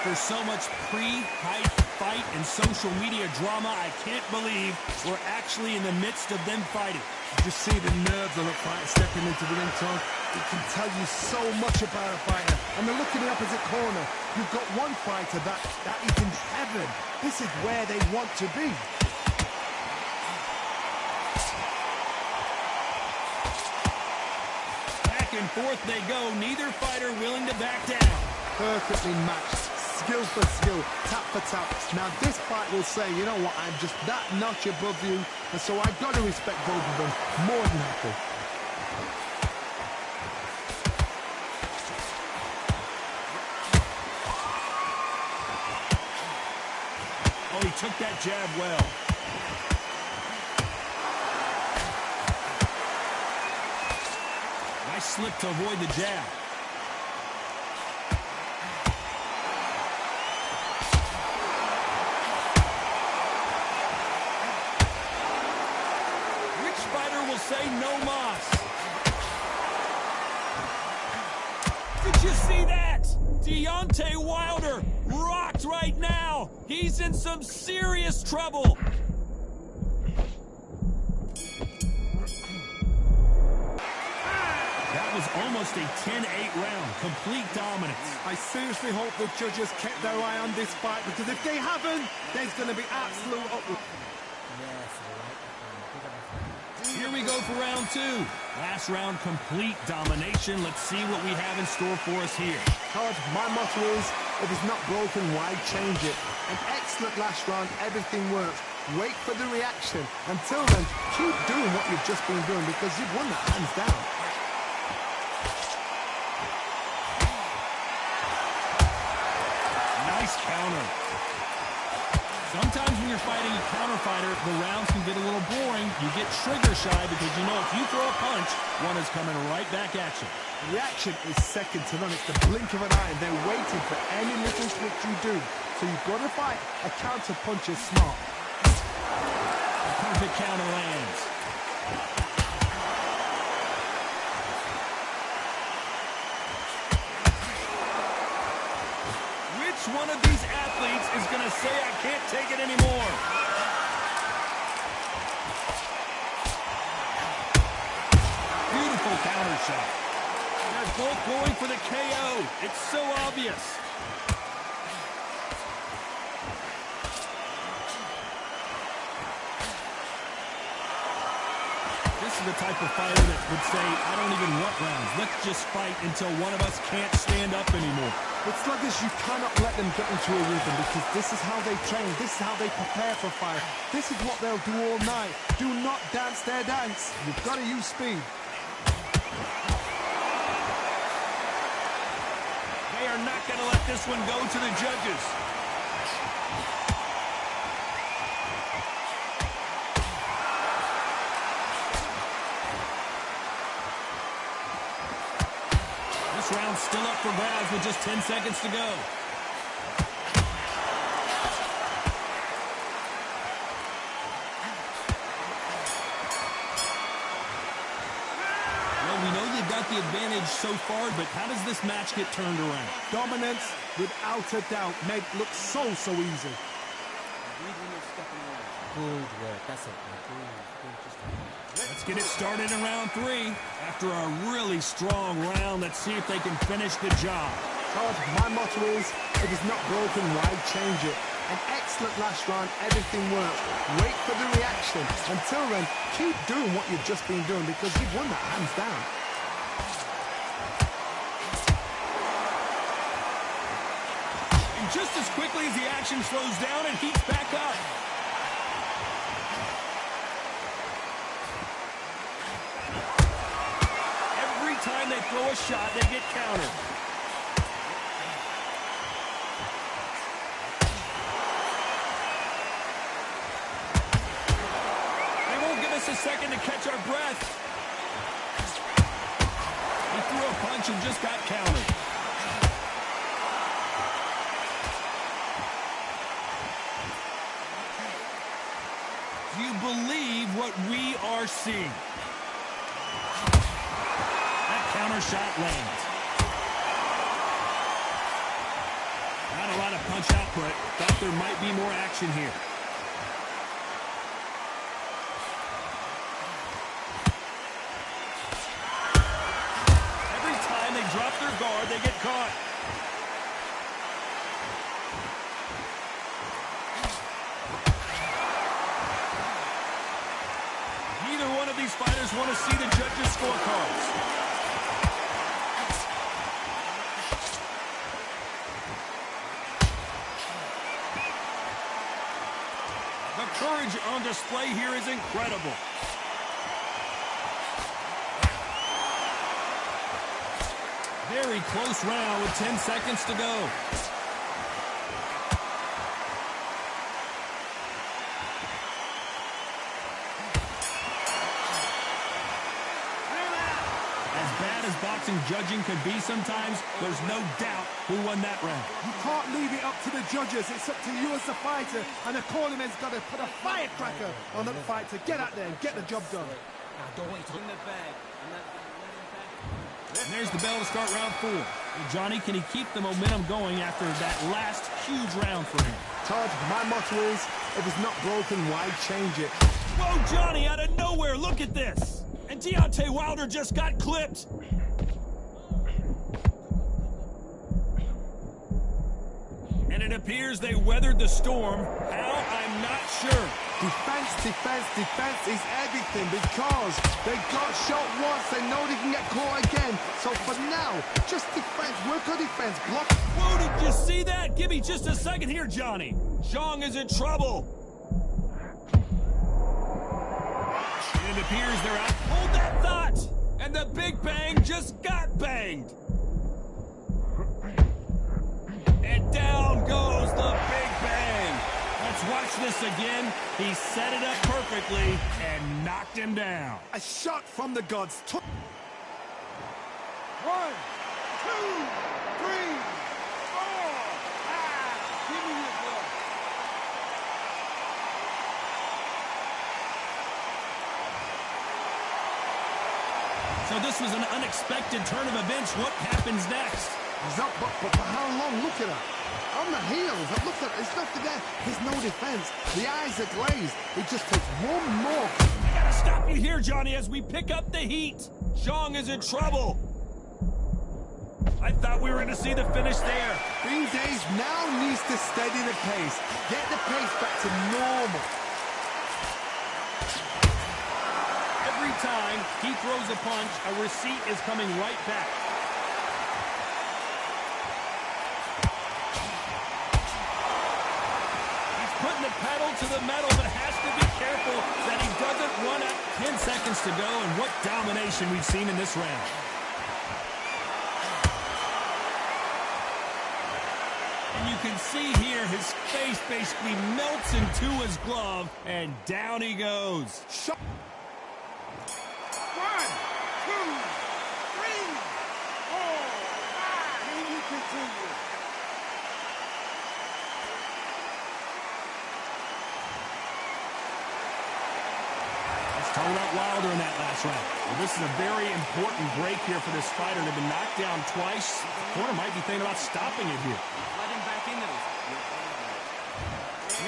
After so much pre-hype fight and social media drama, I can't believe we're actually in the midst of them fighting. You just see the nerves of a fighter stepping into the ring, Todd. It can tell you so much about a fighter. And then look at the opposite corner. You've got one fighter that is in heaven. This is where they want to be. Back and forth they go. Neither fighter willing to back down. Perfectly matched. Skill for skill, tap for tap. Now this fight will say, you know what, I'm just that notch above you, and so I've got to respect both of them more than happy. Oh, he took that jab well. Nice slip to avoid the jab. Say no mas. Did you see that? Deontay Wilder rocked right now. He's in some serious trouble. That was almost a 10-8 round. Complete dominance. I seriously hope the judges kept their eye on this fight, because if they haven't, there's going to be absolute uproar. Here we go for round 2. Last round, complete domination. Let's see what we have in store for us here. Todd, my motto is, if it's not broken, why change it? An excellent last round, everything works. Wait for the reaction. Until then, keep doing what you've just been doing, because you've won that hands down. Nice counter. Sometimes when you're fighting a counter fighter, the rounds can get a little boring. You get trigger shy because you know if you throw a punch, one is coming right back at you. Reaction is second to none. It's the blink of an eye, and they're waiting for any little switch you do. So you've got to fight a counter punch is smart. A perfect counter lands. Which one of these athletes is going to say, I can't take it anymore? Beautiful counter shot. They're both going for the KO. It's so obvious. is the type of fighter that would say, I don't even want rounds. Let's just fight until one of us can't stand up anymore. With sluggers, you cannot let them get into a rhythm because this is how they train. This is how they prepare for a fight. This is what they'll do all night. Do not dance their dance. You've got to use speed. They are not going to let this one go to the judges. This round's still up for grabs with just 10 seconds to go. Well, we know they've got the advantage so far, but how does this match get turned around? Dominance, without a doubt, made it look so easy. Good work. That's it. Let's get it started in round 3. After a really strong round, let's see if they can finish the job. Todd, my motto is, if it's not broken, why change it? An excellent last round, everything works. Wait for the reaction. Until then, keep doing what you've just been doing because you've won that hands down. And just as quickly as the action slows down and heats back up. Every time they throw a shot, they get countered. A second to catch our breath. He threw a punch and just got countered. Do you believe what we are seeing? That counter shot lands. Not a lot of punch output. Thought there might be more action here. Drop their guard, they get caught. Neither one of these fighters want to see the judges' scorecards. The courage on display here is incredible. Very close round with 10 seconds to go. As bad as boxing judging can be sometimes, there's no doubt who won that round. You can't leave it up to the judges. It's up to you as the fighter. And the cornerman's got to put a firecracker on that fight to get out there and get the job done. Now, don't wait till in the bag. And there's the bell to start round 4. Well, Johnny, can he keep the momentum going after that last huge round for him? Todd, my motto is, if it's not broken, why change it? Whoa, Johnny, out of nowhere, look at this. And Deontay Wilder just got clipped. And it appears they weathered the storm. How? I'm not sure. Defense is everything because they got shot once. They know they can get caught again. So for now, just defense. Work on defense. Block. Whoa, did you see that? Give me just a second here, Johnny. Zhang is in trouble. And it appears they're out. Hold that thought. And the Big Bang just got banged. And down goes the Big Bang. Let's watch this again. He set it up perfectly and knocked him down. A shot from the gods. 1, 2, 3, 4. Give me your blood. So this was an unexpected turn of events. What happens next? He's up, but for how long? Look at her. On the heels. Look at it's nothing there. There's no defense. The eyes are glazed. It just takes one more. I gotta stop you here, Johnny, as we pick up the heat. Zhang is in trouble. I thought we were going to see the finish there. Green Days now needs to steady the pace. Get the pace back to normal. Every time he throws a punch, a receipt is coming right back. He's putting the pedal to the metal, but has to be careful that he doesn't run out. 10 seconds to go, and what domination we've seen in this round. And you can see here his face basically melts into his glove, and down he goes. 1, 2, 3, 4, 5. Can you continue? Let's talk about Wilder in that last round. Well, this is a very important break here for this fighter. They've been knocked down twice. The corner might be thinking about stopping it here.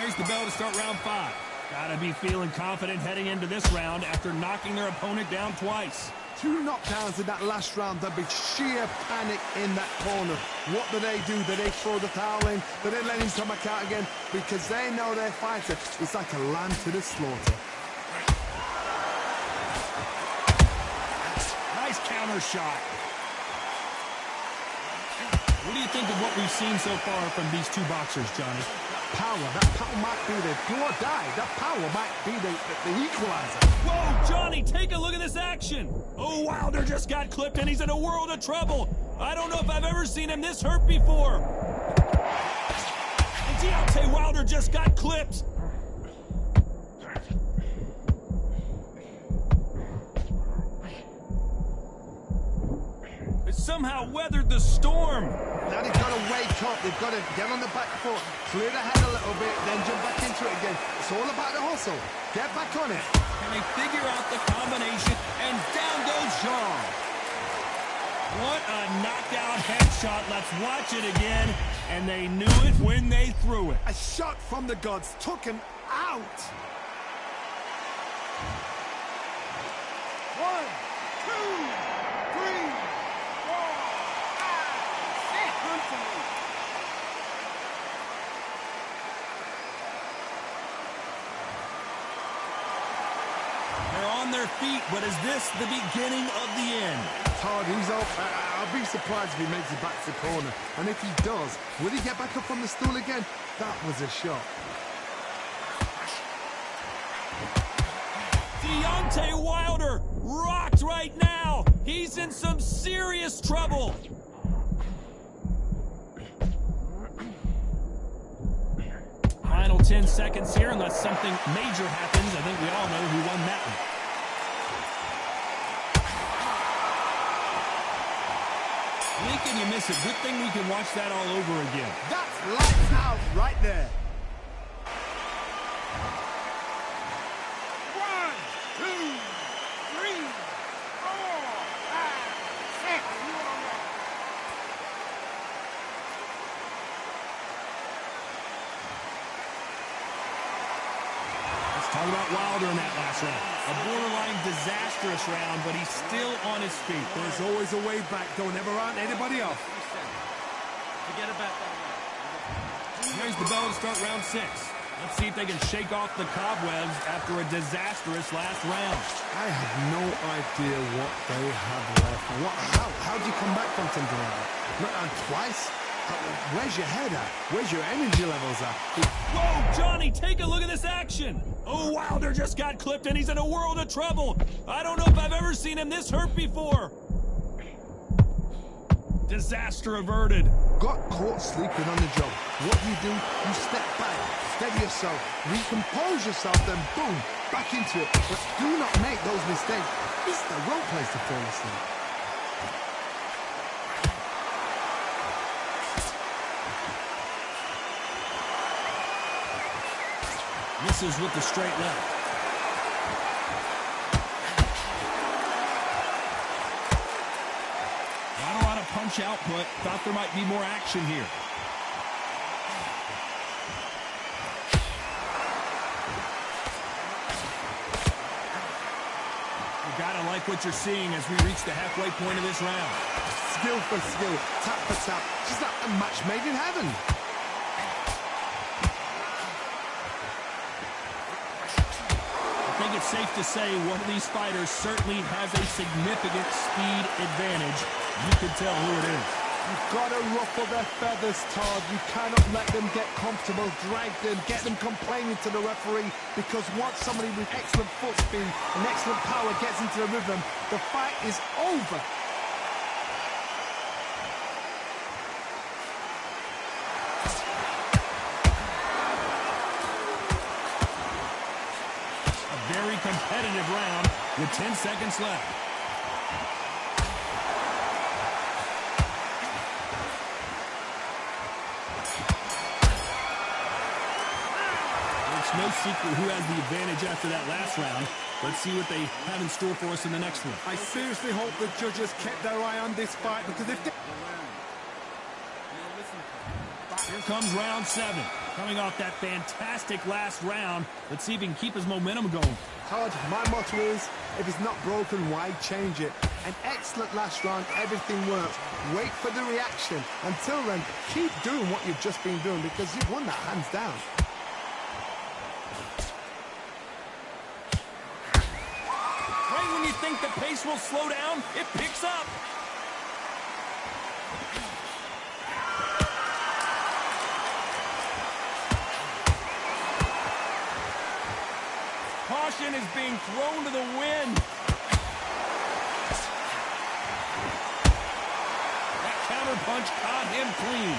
There's the bell to start round 5. Gotta be feeling confident heading into this round after knocking their opponent down twice. 2 knockdowns in that last round. There'll be sheer panic in that corner. What do? Do they throw the towel in? Do they let him come back out again? Because they know their fighter is like a lamb to the slaughter. Nice counter shot. What do you think of what we've seen so far from these two boxers, Johnny? Power. That power might be the do or die. That power might be the equalizer. Whoa, Johnny, take a look at this action. Oh, Wilder just got clipped, and he's in a world of trouble. I don't know if I've ever seen him this hurt before. And Deontay Wilder just got clipped. It somehow weathered the storm. Now they've got to wake up. They've got to get on the back foot, clear the head a little bit, then jump back into it again. It's all about the hustle. Get back on it. Can they figure out the combination? And down goes Jean. What a knockout headshot. Let's watch it again. And they knew it when they threw it. A shot from the gods took him out. 1, 2, 3, 4, 5, 6. Come to me. They're on their feet, but is this the beginning of the end? Hard, he's up. I'll be surprised if he makes it back to the corner. And if he does, will he get back up from the stool again? That was a shot. Deontay Wilder rocked right now. He's in some serious trouble. Final 10 seconds here, unless something major happens. I think we all know who won that one. Blink and you miss it. Good thing we can watch that all over again. That's lights out right there. 1, 2, 3, 4, 5, 6. You all right? Let's talk about Wilder in that last round. A borderline disastrous round, but he's still on his feet. There's always a way back. Don't ever run anybody off. Forget about that. Here's the bell to start round 6. Let's see if they can shake off the cobwebs after a disastrous last round. I have no idea what they have left. How do you come back from something like that? And twice? Where's your head at? Where's your energy levels at? Whoa, Johnny, take a look at this action. Oh, Wilder just got clipped, and he's in a world of trouble. I don't know if I've ever seen him this hurt before. Disaster averted. Got caught sleeping on the job. What do? You step back, steady yourself, recompose yourself, then boom, back into it. But do not make those mistakes. It's the wrong place to fall asleep. Misses with the straight left. Not a lot of punch output. Thought there might be more action here. You gotta like what you're seeing as we reach the halfway point of this round. Skill for skill, tap for tap. Just like a match made in heaven. I think think it's safe to say one of these fighters certainly has a significant speed advantage. You can tell who it is. You've got to ruffle their feathers, Todd. You cannot let them get comfortable, drag them, get them complaining to the referee, because once somebody with excellent foot speed and excellent power gets into the rhythm, the fight is over. A very competitive round with 10 seconds left. No secret who has the advantage after that last round. Let's see what they have in store for us in the next one. I seriously hope the judges kept their eye on this fight, because if they... Here comes round 7. Coming off that fantastic last round. Let's see if he can keep his momentum going. Todd, my motto is, if it's not broken, why change it? An excellent last round, everything works. Wait for the reaction. Until then, keep doing what you've just been doing, because you've won that hands down. When you think the pace will slow down, it picks up. Caution is being thrown to the wind. That counter punch caught him clean.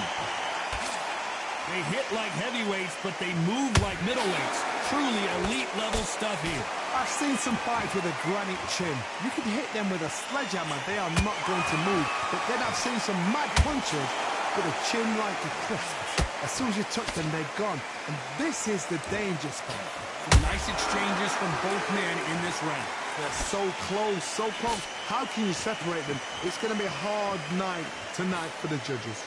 They hit like heavyweights, but they move like middleweights. Truly elite level stuff here. I've seen some fights with a granite chin. You can hit them with a sledgehammer, they are not going to move. But then I've seen some mad punchers with a chin like a cliff. As soon as you touch them, they're gone. And this is the danger spot. Nice exchanges from both men in this round. They're so close, so close. How can you separate them? It's going to be a hard night tonight for the judges.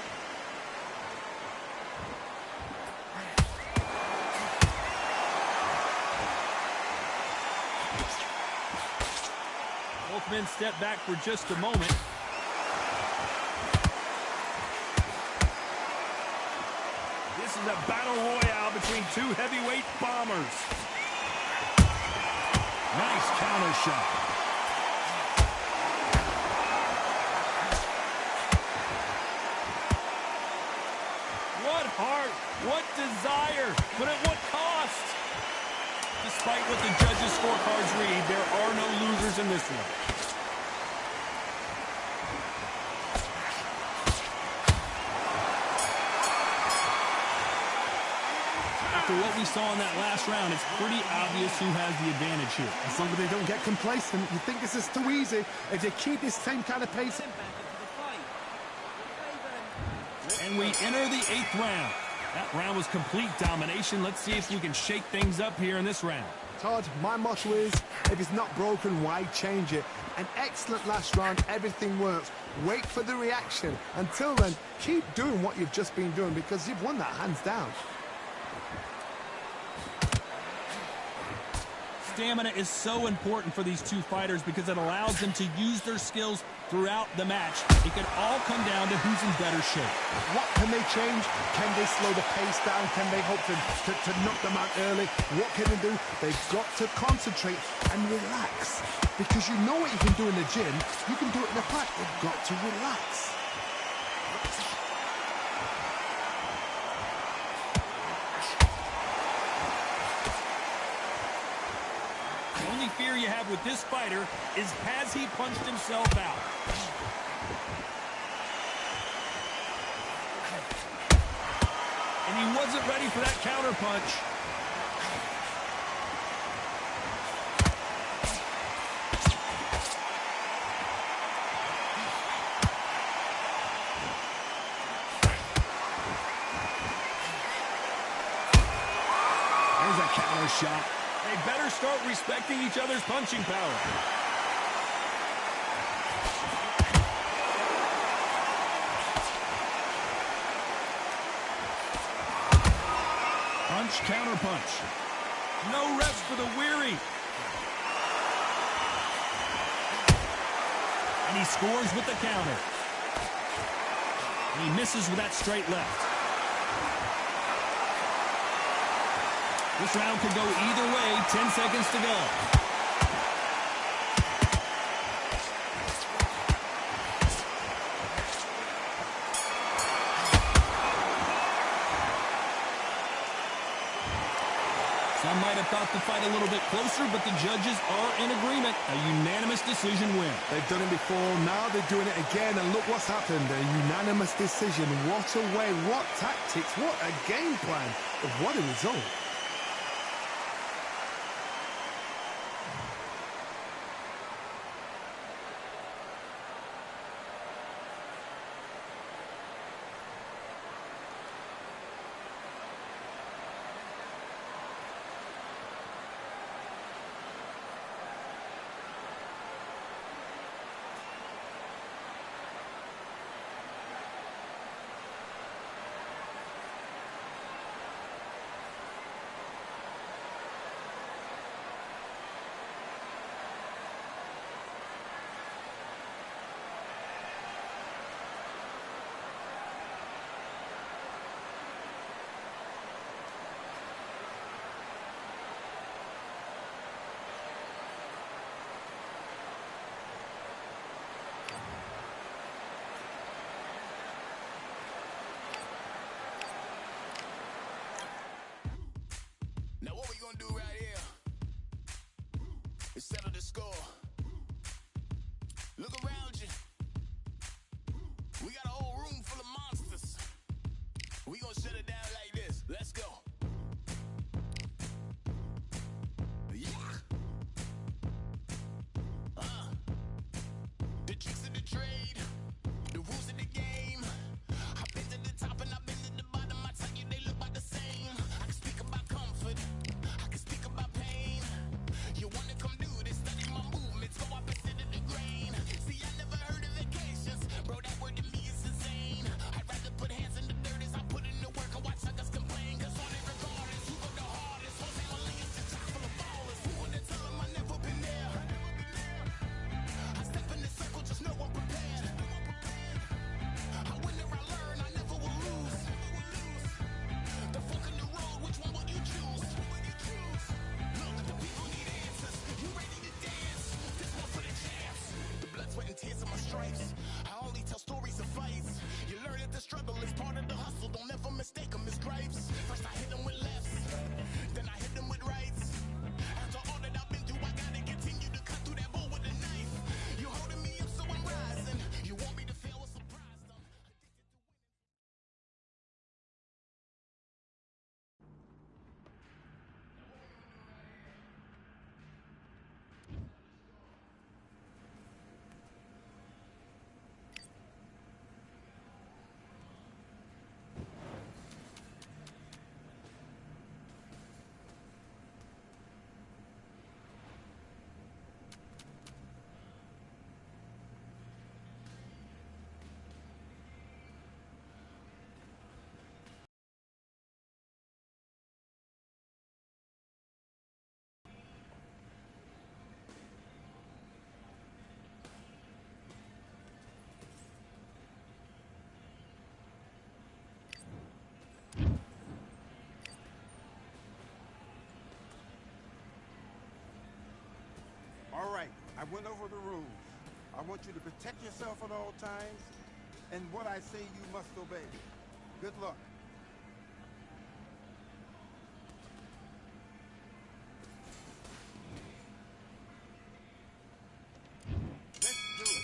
Both men step back for just a moment. This is a battle royale between two heavyweight bombers. Nice counter shot. What heart, what desire, but at what cost? Despite what the judges' scorecards read, there are no losers in this one. After what we saw in that last round, it's pretty obvious who has the advantage here. As long as they don't get complacent, you think this is too easy. If they keep this same kind of pace... And we enter the 8th round. That round was complete domination. Let's see if we can shake things up here in this round. Todd, my motto is, if it's not broken, why change it? An excellent last round, everything works. Wait for the reaction. Until then, keep doing what you've just been doing, because you've won that hands down. Stamina is so important for these two fighters because it allows them to use their skills throughout the match. It can all come down to who's in better shape. What can they change? Can they slow the pace down? Can they hope to knock them out early? What can they do? They've got to concentrate and relax. Because you know what you can do in the gym, you can do it in the fight. They've got to relax. The only fear you have with this fighter is, has he punched himself out? And he wasn't ready for that counter punch. There's a counter shot. They better start respecting each other's punching power. Punch, counter punch. No rest for the weary. And he scores with the counter. And he misses with that straight left. This round could go either way. 10 seconds to go. Some might have thought the fight a little bit closer, but the judges are in agreement. A unanimous decision win. They've done it before, now they're doing it again, and look what's happened. A unanimous decision. What a way, what tactics, what a game plan. What a result. Now what we gonna do right here is settle the score. Look around you. We got a whole room full of monsters. We gonna shut it down like this. Let's go. Yeah. The tricks of the trade, the rules of the game. I've been to the top and I've been to the bottom. I tell you they look about the same. I can speak about comfort. I can speak about pain. You wanna come do this? Study my movements. Go opposite of the grain. See, I never heard of vacations. Bro, that word to me is insane. I'd rather put hands in the dirt as I put in the work and watch suckers complain. Cause on it regardless, who go the hardest? Jose Martinez is chock full of ballers. Who would tell them I never been there? I step in the circle, just know I'm prepared. I win or I learn, I never will lose. The fork in the road, which one will you choose? Look, the people need answers. You ready to dance? This one for the champs. The blood, sweat, and tears of my stripes. I only tell stories of fights. You learn that the struggle is part of the hustle. Don't ever mistake them as gripes. First I hit them with lefts, then I hit them with rights. After all that I've been through, I gotta continue to cut through that bull with a knife. You holding me up, so I'm rising. You want me to fail or surprise them? All right, I went over the rules. I want you to protect yourself at all times, and what I say you must obey. Good luck. Let's do it.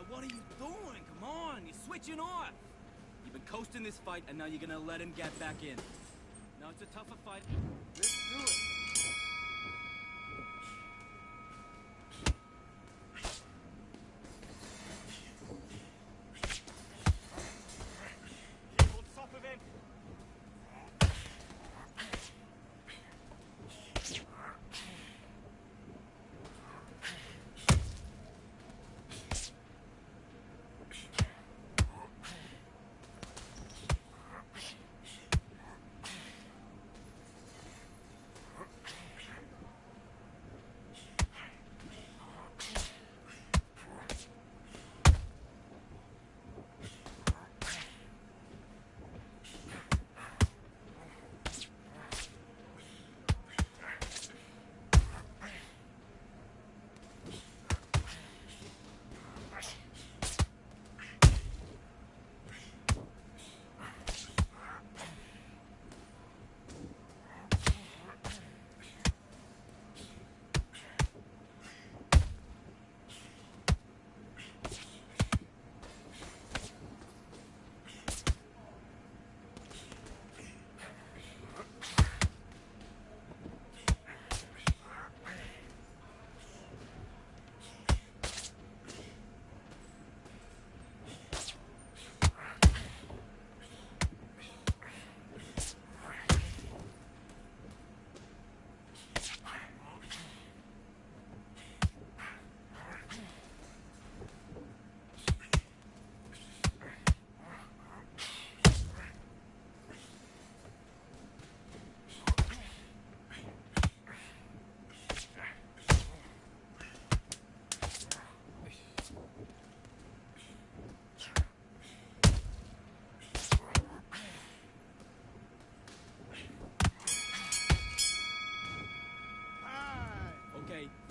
what are you doing? Come on, you're switching off. You've been coasting this fight, and now you're gonna let him get back in. Now it's a tougher fight. Let's do it. Keep on top of him.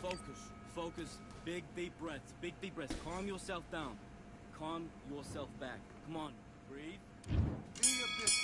Focus. Focus. Big deep breaths. Big deep breaths. Calm yourself down. Calm yourself back. Come on. Breathe. Do your business.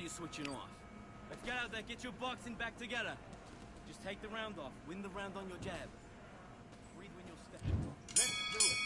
You're switching off. Let's get out there, get your boxing back together. Just take the round off. Win the round on your jab. Breathe when you're stepping. Let's do it.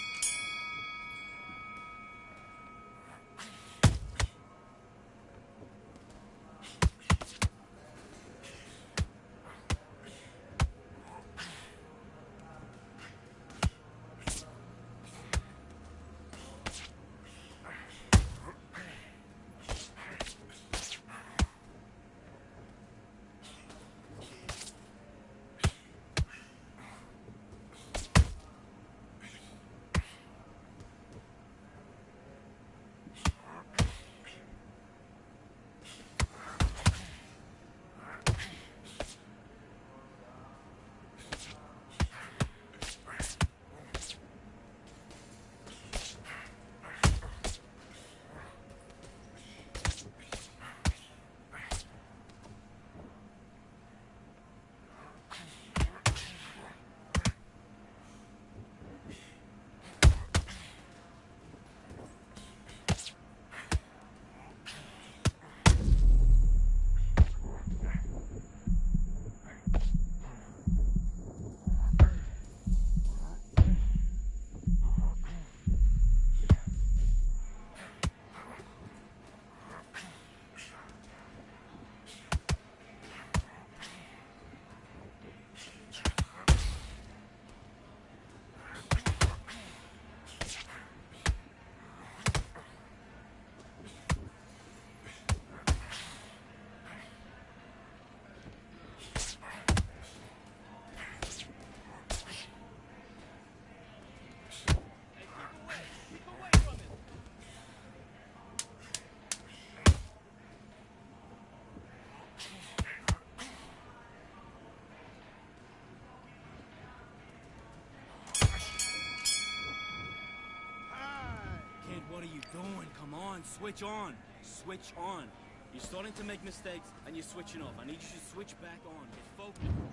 on, switch on. Switch on. You're starting to make mistakes, and you're switching off. I need you to switch back on. Get focused.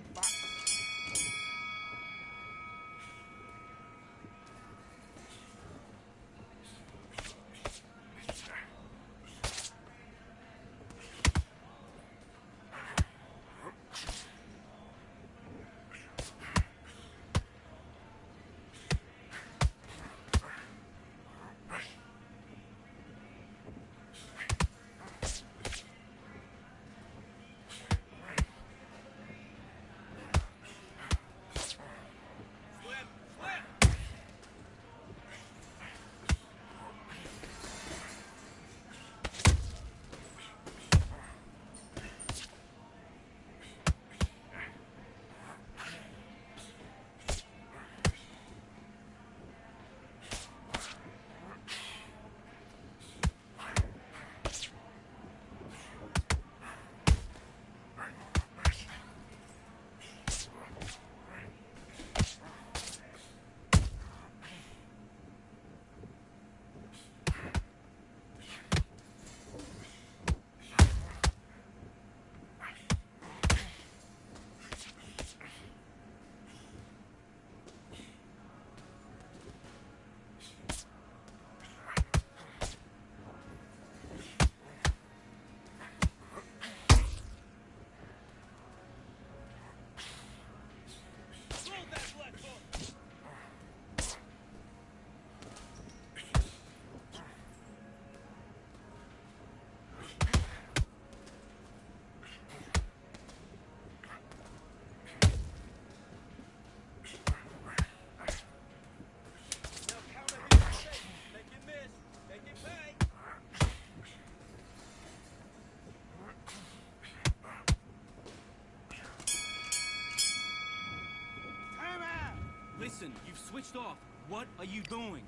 Listen, you've switched off. What are you doing?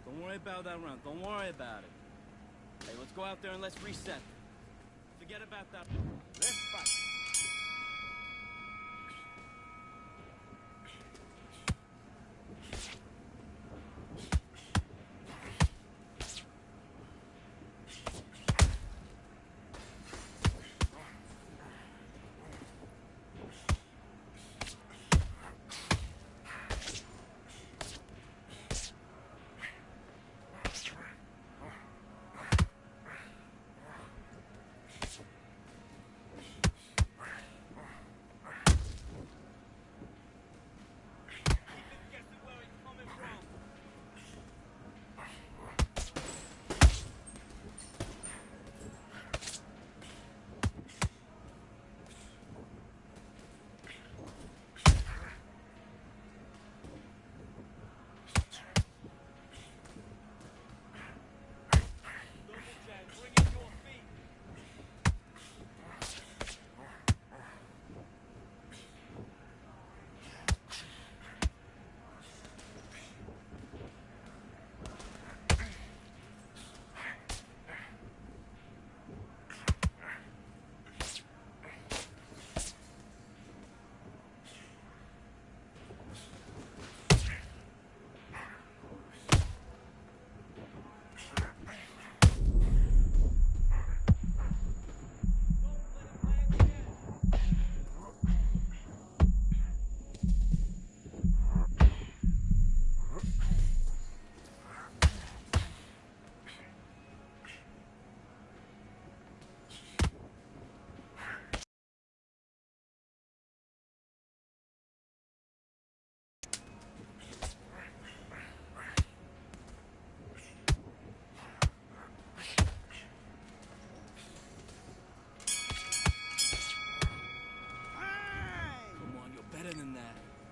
Don't worry about that round. Don't worry about it. Hey, let's go out there and let's reset. Forget about that. Let's fight.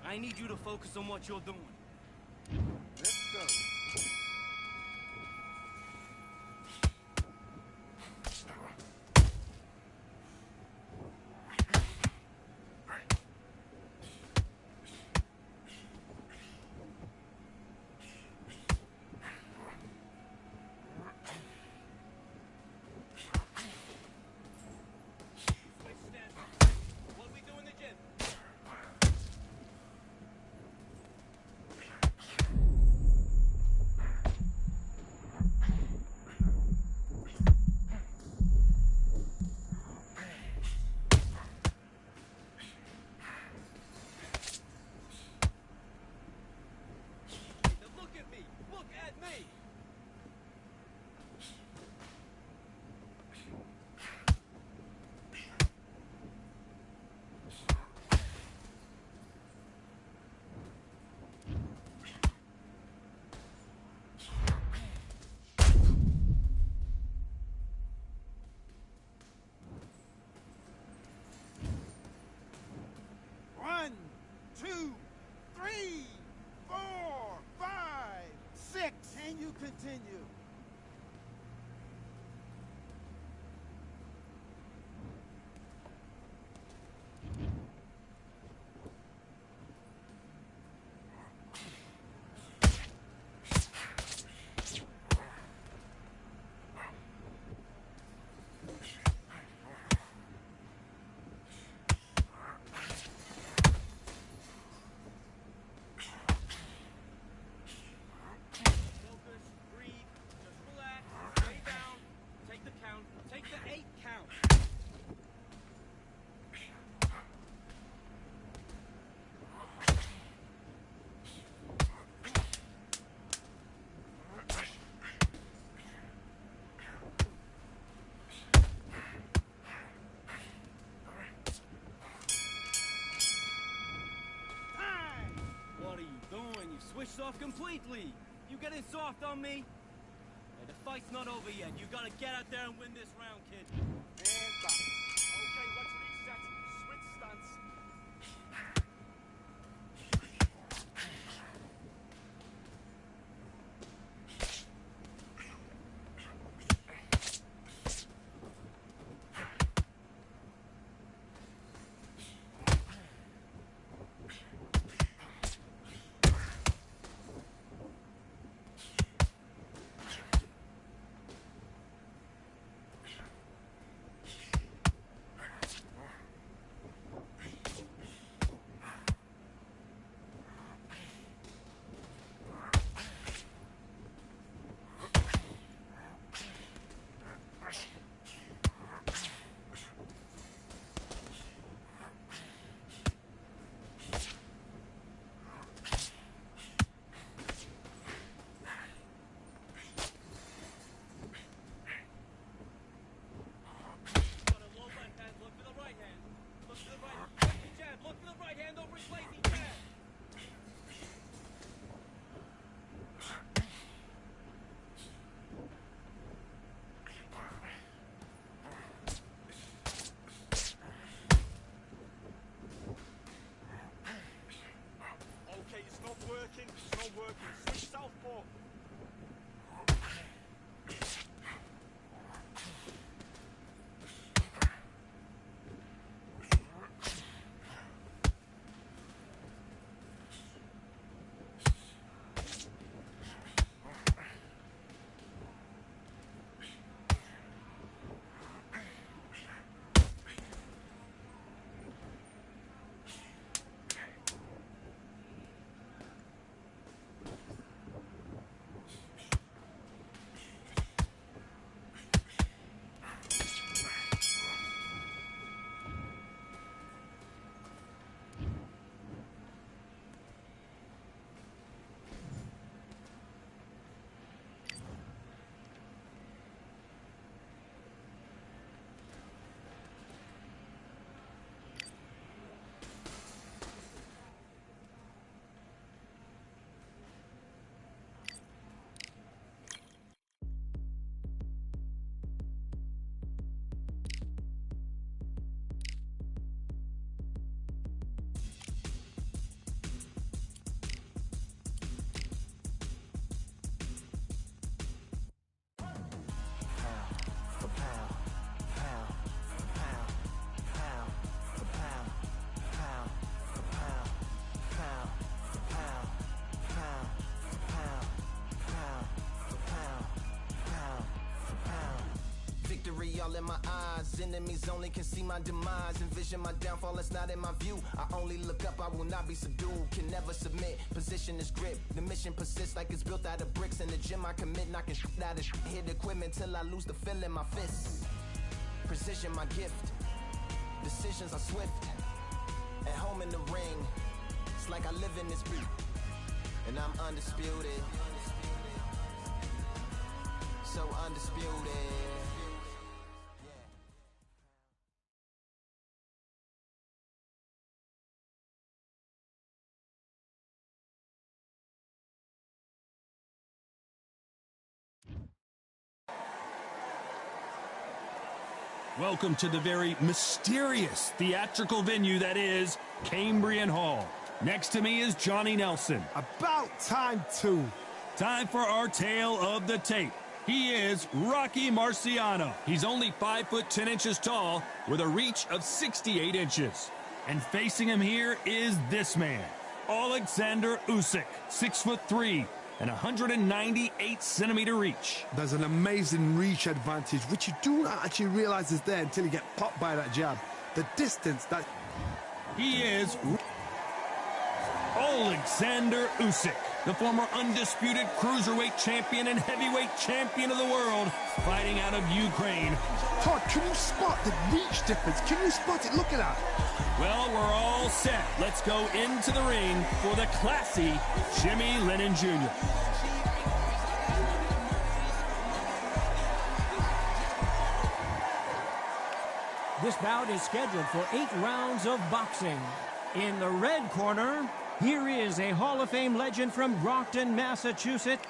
I need you to focus on what you're doing. Let's go. You've switched off completely. You getting soft on me? Hey, the fight's not over yet. You gotta get out there and win this round, kid. And back. Okay, let's reset. Switch stance. It's not working. Switch southpaw. Victory all in my eyes, enemies only can see my demise. Envision my downfall, it's not in my view. I only look up, I will not be subdued. Can never submit, position is grip. The mission persists like it's built out of bricks. In the gym I commit, knocking shit out of shit. Hit equipment till I lose the feel in my fists. Precision my gift, decisions are swift. At home in the ring, it's like I live in this beat. And I'm undisputed, so undisputed. Welcome to the very mysterious theatrical venue that is Cambrian Hall. Next to me is Johnny Nelson. About time, too. Time for our tale of the tape. He is Rocky Marciano. He's only 5 foot 10 inches tall with a reach of 68 inches. And facing him here is this man, Alexander Usyk, 6'3" and 198 centimeter reach. There's an amazing reach advantage, which you do not actually realize is there until you get popped by that jab. The distance that... He is Alexander Usyk, the former undisputed cruiserweight champion and heavyweight champion of the world, fighting out of Ukraine. Todd, can you spot the reach difference? Can you spot it? Look at that. Well, we're all set. Let's go into the ring for the classy Jimmy Lennon Jr. This bout is scheduled for 8 rounds of boxing. In the red corner, Here is a Hall of Fame legend from Brockton, Massachusetts.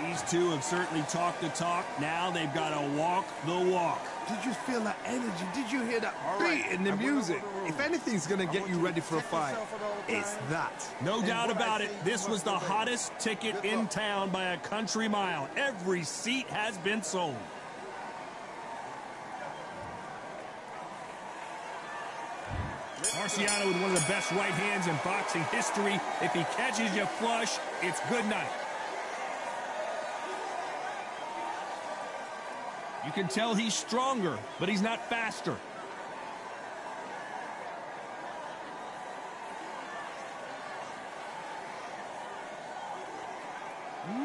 These two have certainly talked the talk. Now they've got to walk the walk. Did you feel that energy? Did you hear that All beat right, in the I went over music? the rules. If anything's going to I get want you you to ready for a protect fight, yourself at all it's times. that. No And doubt what I about say, it. you This was must the obey. hottest ticket Good in luck. town by a country mile. Every seat has been sold. Marciano with one of the best right hands in boxing history. If he catches you flush, it's good night. You can tell he's stronger, but he's not faster.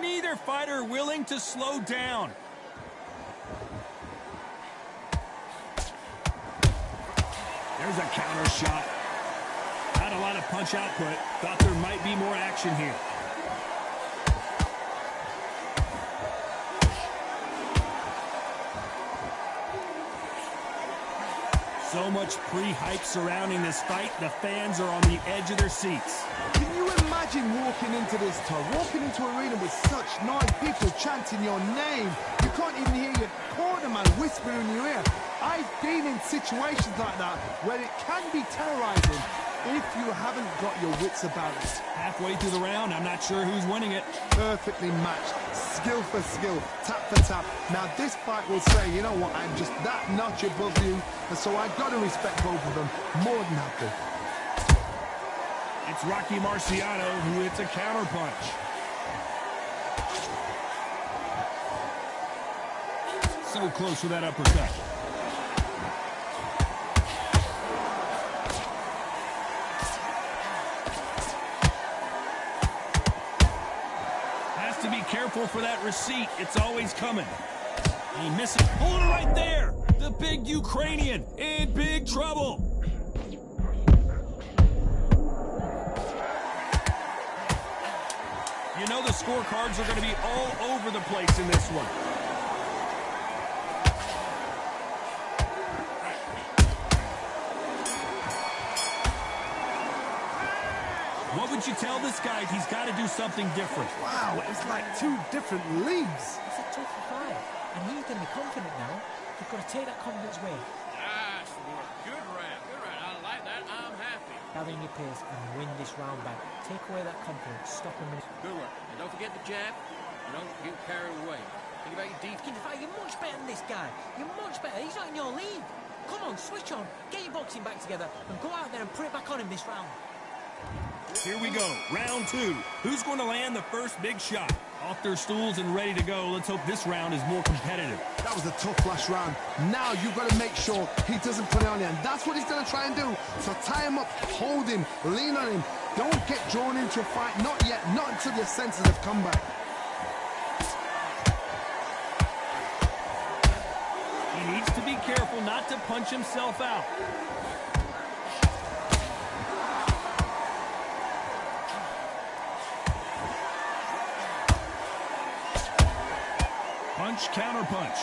Neither fighter willing to slow down. There's a counter shot. Not a lot of punch output. Thought there might be more action here. So much pre-hype surrounding this fight. The fans are on the edge of their seats. Can you imagine walking into this tub, walking into an arena with such noise, people chanting your name? You can't even hear your cornerman whispering in your ear. I've been in situations like that where it can be terrorizing if you haven't got your wits about it. Halfway through the round, I'm not sure who's winning it. Perfectly matched, skill for skill, tap for tap. Now this fight will say, you know what, I'm just that notch above you, and so I've got to respect both of them more than happy. It's Rocky Marciano who hits a counterpunch. So close with that uppercut. Has to be careful for that receipt. It's always coming. He misses. Hold it right there. The big Ukrainian in big trouble. You know the scorecards are going to be all over the place in this one. What would you tell this guy? He's got to do something different. Wow, it's like two different leagues. It's a tough fight, and he's going to be confident now. You've got to take that confidence away, Nice work. Good round. Good round. I like that. I'm happy. gather in your pace, and win this round back. Take away that confidence, stop him. Good work. And don't forget the jab. And don't get carried away. Think about your defense. In fact, you're much better than this guy. You're much better. He's not in your league. Come on, switch on. Get your boxing back together, and go out there and put it back on him this round. Here we go, round two. Who's going to land the first big shot? Off their stools and ready to go. Let's hope this round is more competitive. That was a tough last round. Now you've got to make sure he doesn't put it on you, and that's what he's going to try and do. So tie him up, hold him, lean on him. Don't get drawn into a fight, not yet, not until your senses have come back. He needs to be careful not to punch himself out. Punch, counter punch.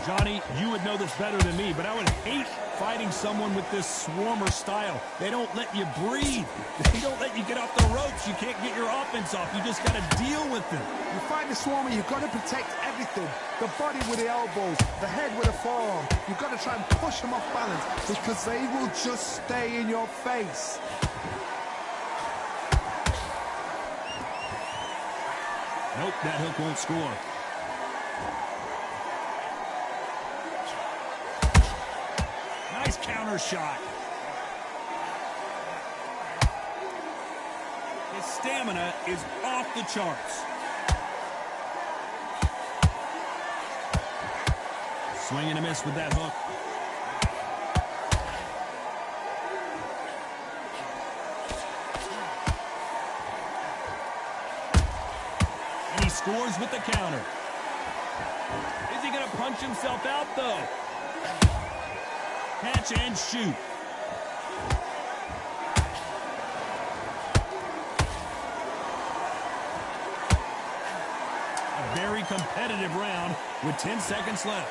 Johnny, you would know this better than me, but I would hate fighting someone with this swarmer style. They don't let you breathe. They don't let you get off the ropes. You can't get your offense off. You just got to deal with them. You fight the swarmer, you've got to protect everything. The body with the elbows, the head with the forearm. You've got to try and push them off balance because they will just stay in your face. Nope, that hook won't score. Nice counter shot. His stamina is off the charts. Swing and a miss with that hook. And he scores with the counter. Is he going to punch himself out, though? Catch and shoot. A very competitive round with 10 seconds left.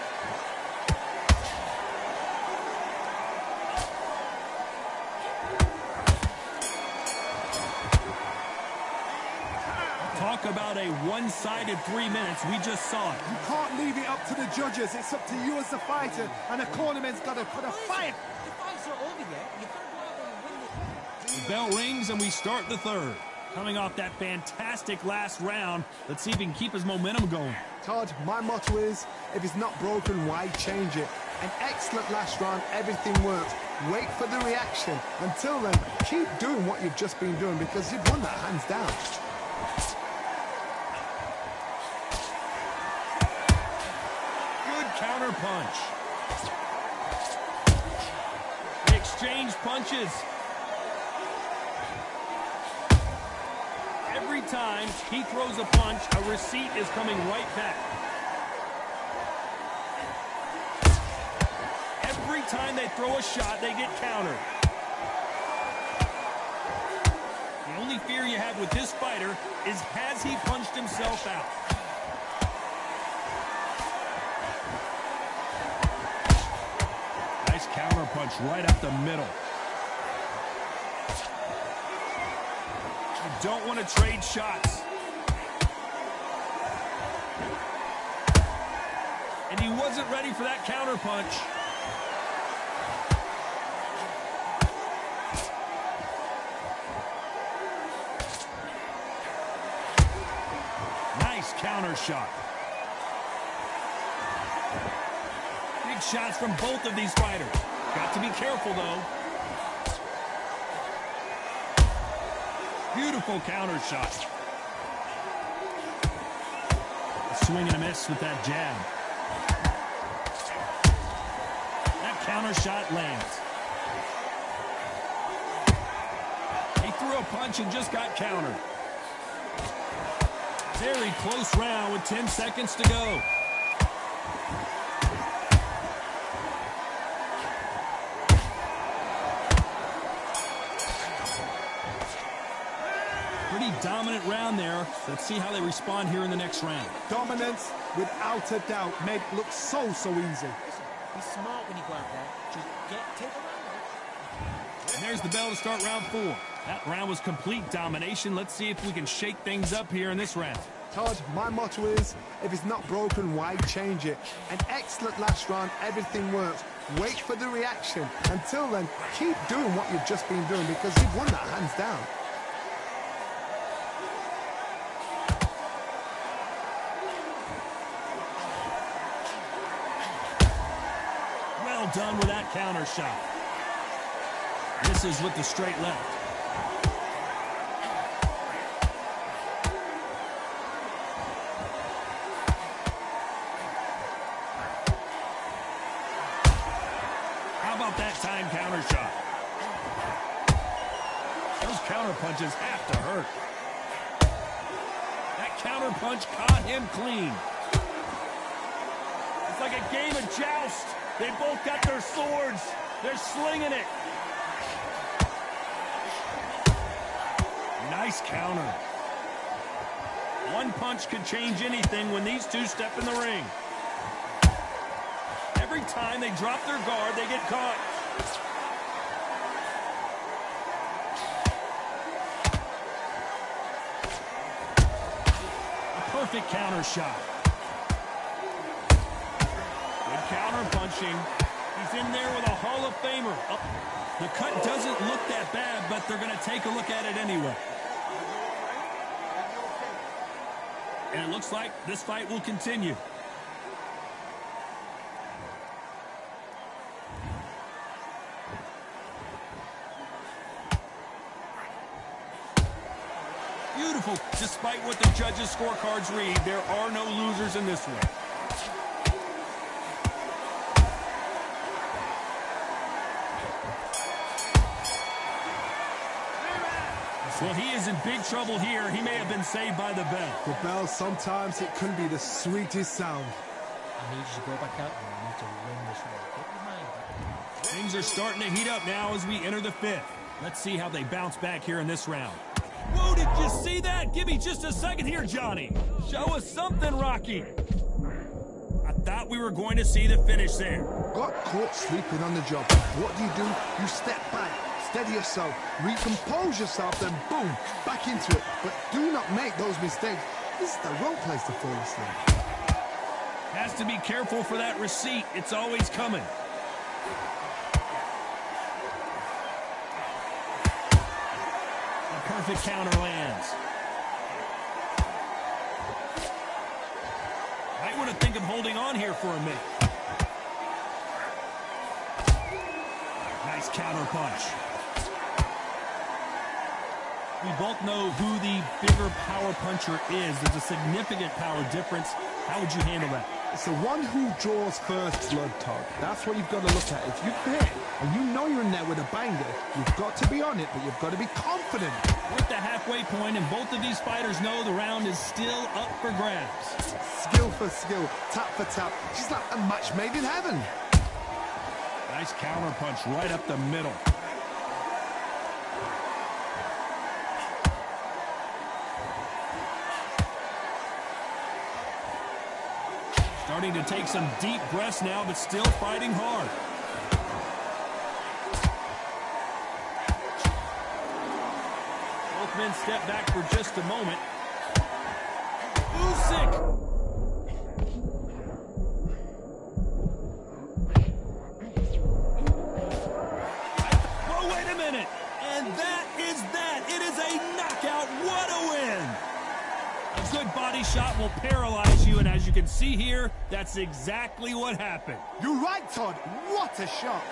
Talk about a one-sided 3 minutes. We just saw it. You can't leave it up to the judges. It's up to you as the fighter, and the cornerman's got to put a fight. The fight's not over yet. You've got to go out there and win it. The bell rings, and we start the third. Coming off that fantastic last round, let's see if he can keep his momentum going. Todd, my motto is, if it's not broken, why change it? An excellent last round, everything works. Wait for the reaction. Until then, keep doing what you've just been doing because you've won that hands down. Good counter punch. They exchange punches. Every time he throws a punch, a receipt is coming right back. Every time they throw a shot, they get countered. The only fear you have with this fighter is, has he punched himself out? Nice counter punch right up the middle. You don't want to trade shots. And he wasn't ready for that counter punch. Nice counter shot. Big shots from both of these fighters. Got to be careful, though. Beautiful counter shot. A swing and a miss with that jab. That counter shot lands. He threw a punch and just got countered. Very close round with 10 seconds to go. Pretty dominant round there. Let's see how they respond here in the next round. Dominance, without a doubt, made it look so easy. Listen, be smart when you go out there. Just take the round. And there's the bell to start round 4. That round was complete domination. Let's see if we can shake things up here in this round. Todd, my motto is, if it's not broken, why change it? An excellent last round, everything works. Wait for the reaction. Until then, keep doing what you've just been doing because you've won that hands down. Well done with that counter shot. This is with the straight left. How about that time counter shot? Those counter punches have to hurt. That counter punch caught him clean. It's like a game of joust. They both got their swords. They're slinging it. Nice counter. One punch could change anything when these two step in the ring. Every time they drop their guard, they get caught. A perfect counter shot. Good counter punching. He's in there with a Hall of Famer. Oh, the cut doesn't look that bad, but they're going to take a look at it anyway. And it looks like this fight will continue. Beautiful. Despite what the judges' scorecards read, there are no losers in this one. Well, he is in big trouble here. He may have been saved by the bell. The bell, sometimes it can be the sweetest sound. I need you to go back out and I need to win this one. Get your mind back. Things are starting to heat up now as we enter the 5th. Let's see how they bounce back here in this round. Whoa, did you see that? Give me just a second here, Johnny. Show us something, Rocky. I thought we were going to see the finish there. Got caught sleeping on the job. What do? You step back, steady yourself, recompose yourself, then boom, back into it. But do not make those mistakes. This is the wrong place to fall asleep. Has to be careful for that receipt. It's always coming. The perfect counter lands. Might want to think of holding on here for a minute. Nice counter punch. We both know who the bigger power puncher is. There's a significant power difference. How would you handle that? It's the one who draws first blood, Todd. That's what you've got to look at. If you hit and you know you're in there with a banger, you've got to be on it, but you've got to be confident. We're at the halfway point, and both of these fighters know the round is still up for grabs. Skill for skill, tap for tap. She's like a match made in heaven. Nice counter punch right up the middle. Starting to take some deep breaths now, but still fighting hard. Both men step back for just a moment. Usyk! Oh, wait a minute! And that is that! It is a knockout! What a win! A good body shot will paralyze you, and as you can see here, that's exactly what happened. You're right, Todd. What a shot.